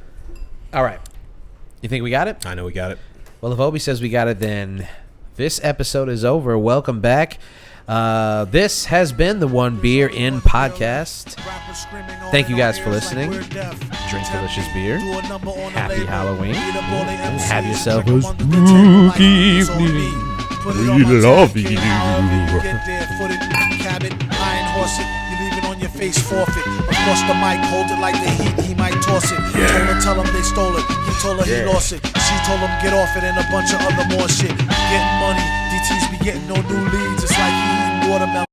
All right. You think we got it? I know we got it. Well, if Obi says we got it, then this episode is over. Welcome back. This has been the One Beer In podcast. Thank you guys for listening. Drink delicious beer. Happy Halloween. Have yourself a spooky evening. We love you. Iron horse it, you leave it on your face forfeit. Across the mic, hold it like the heat, he might toss it. Tell him they stole it, he told her he lost it. She told him get off it and a bunch of other more shit. Getting money, DTs be getting no new leads. It's like he eating watermelon.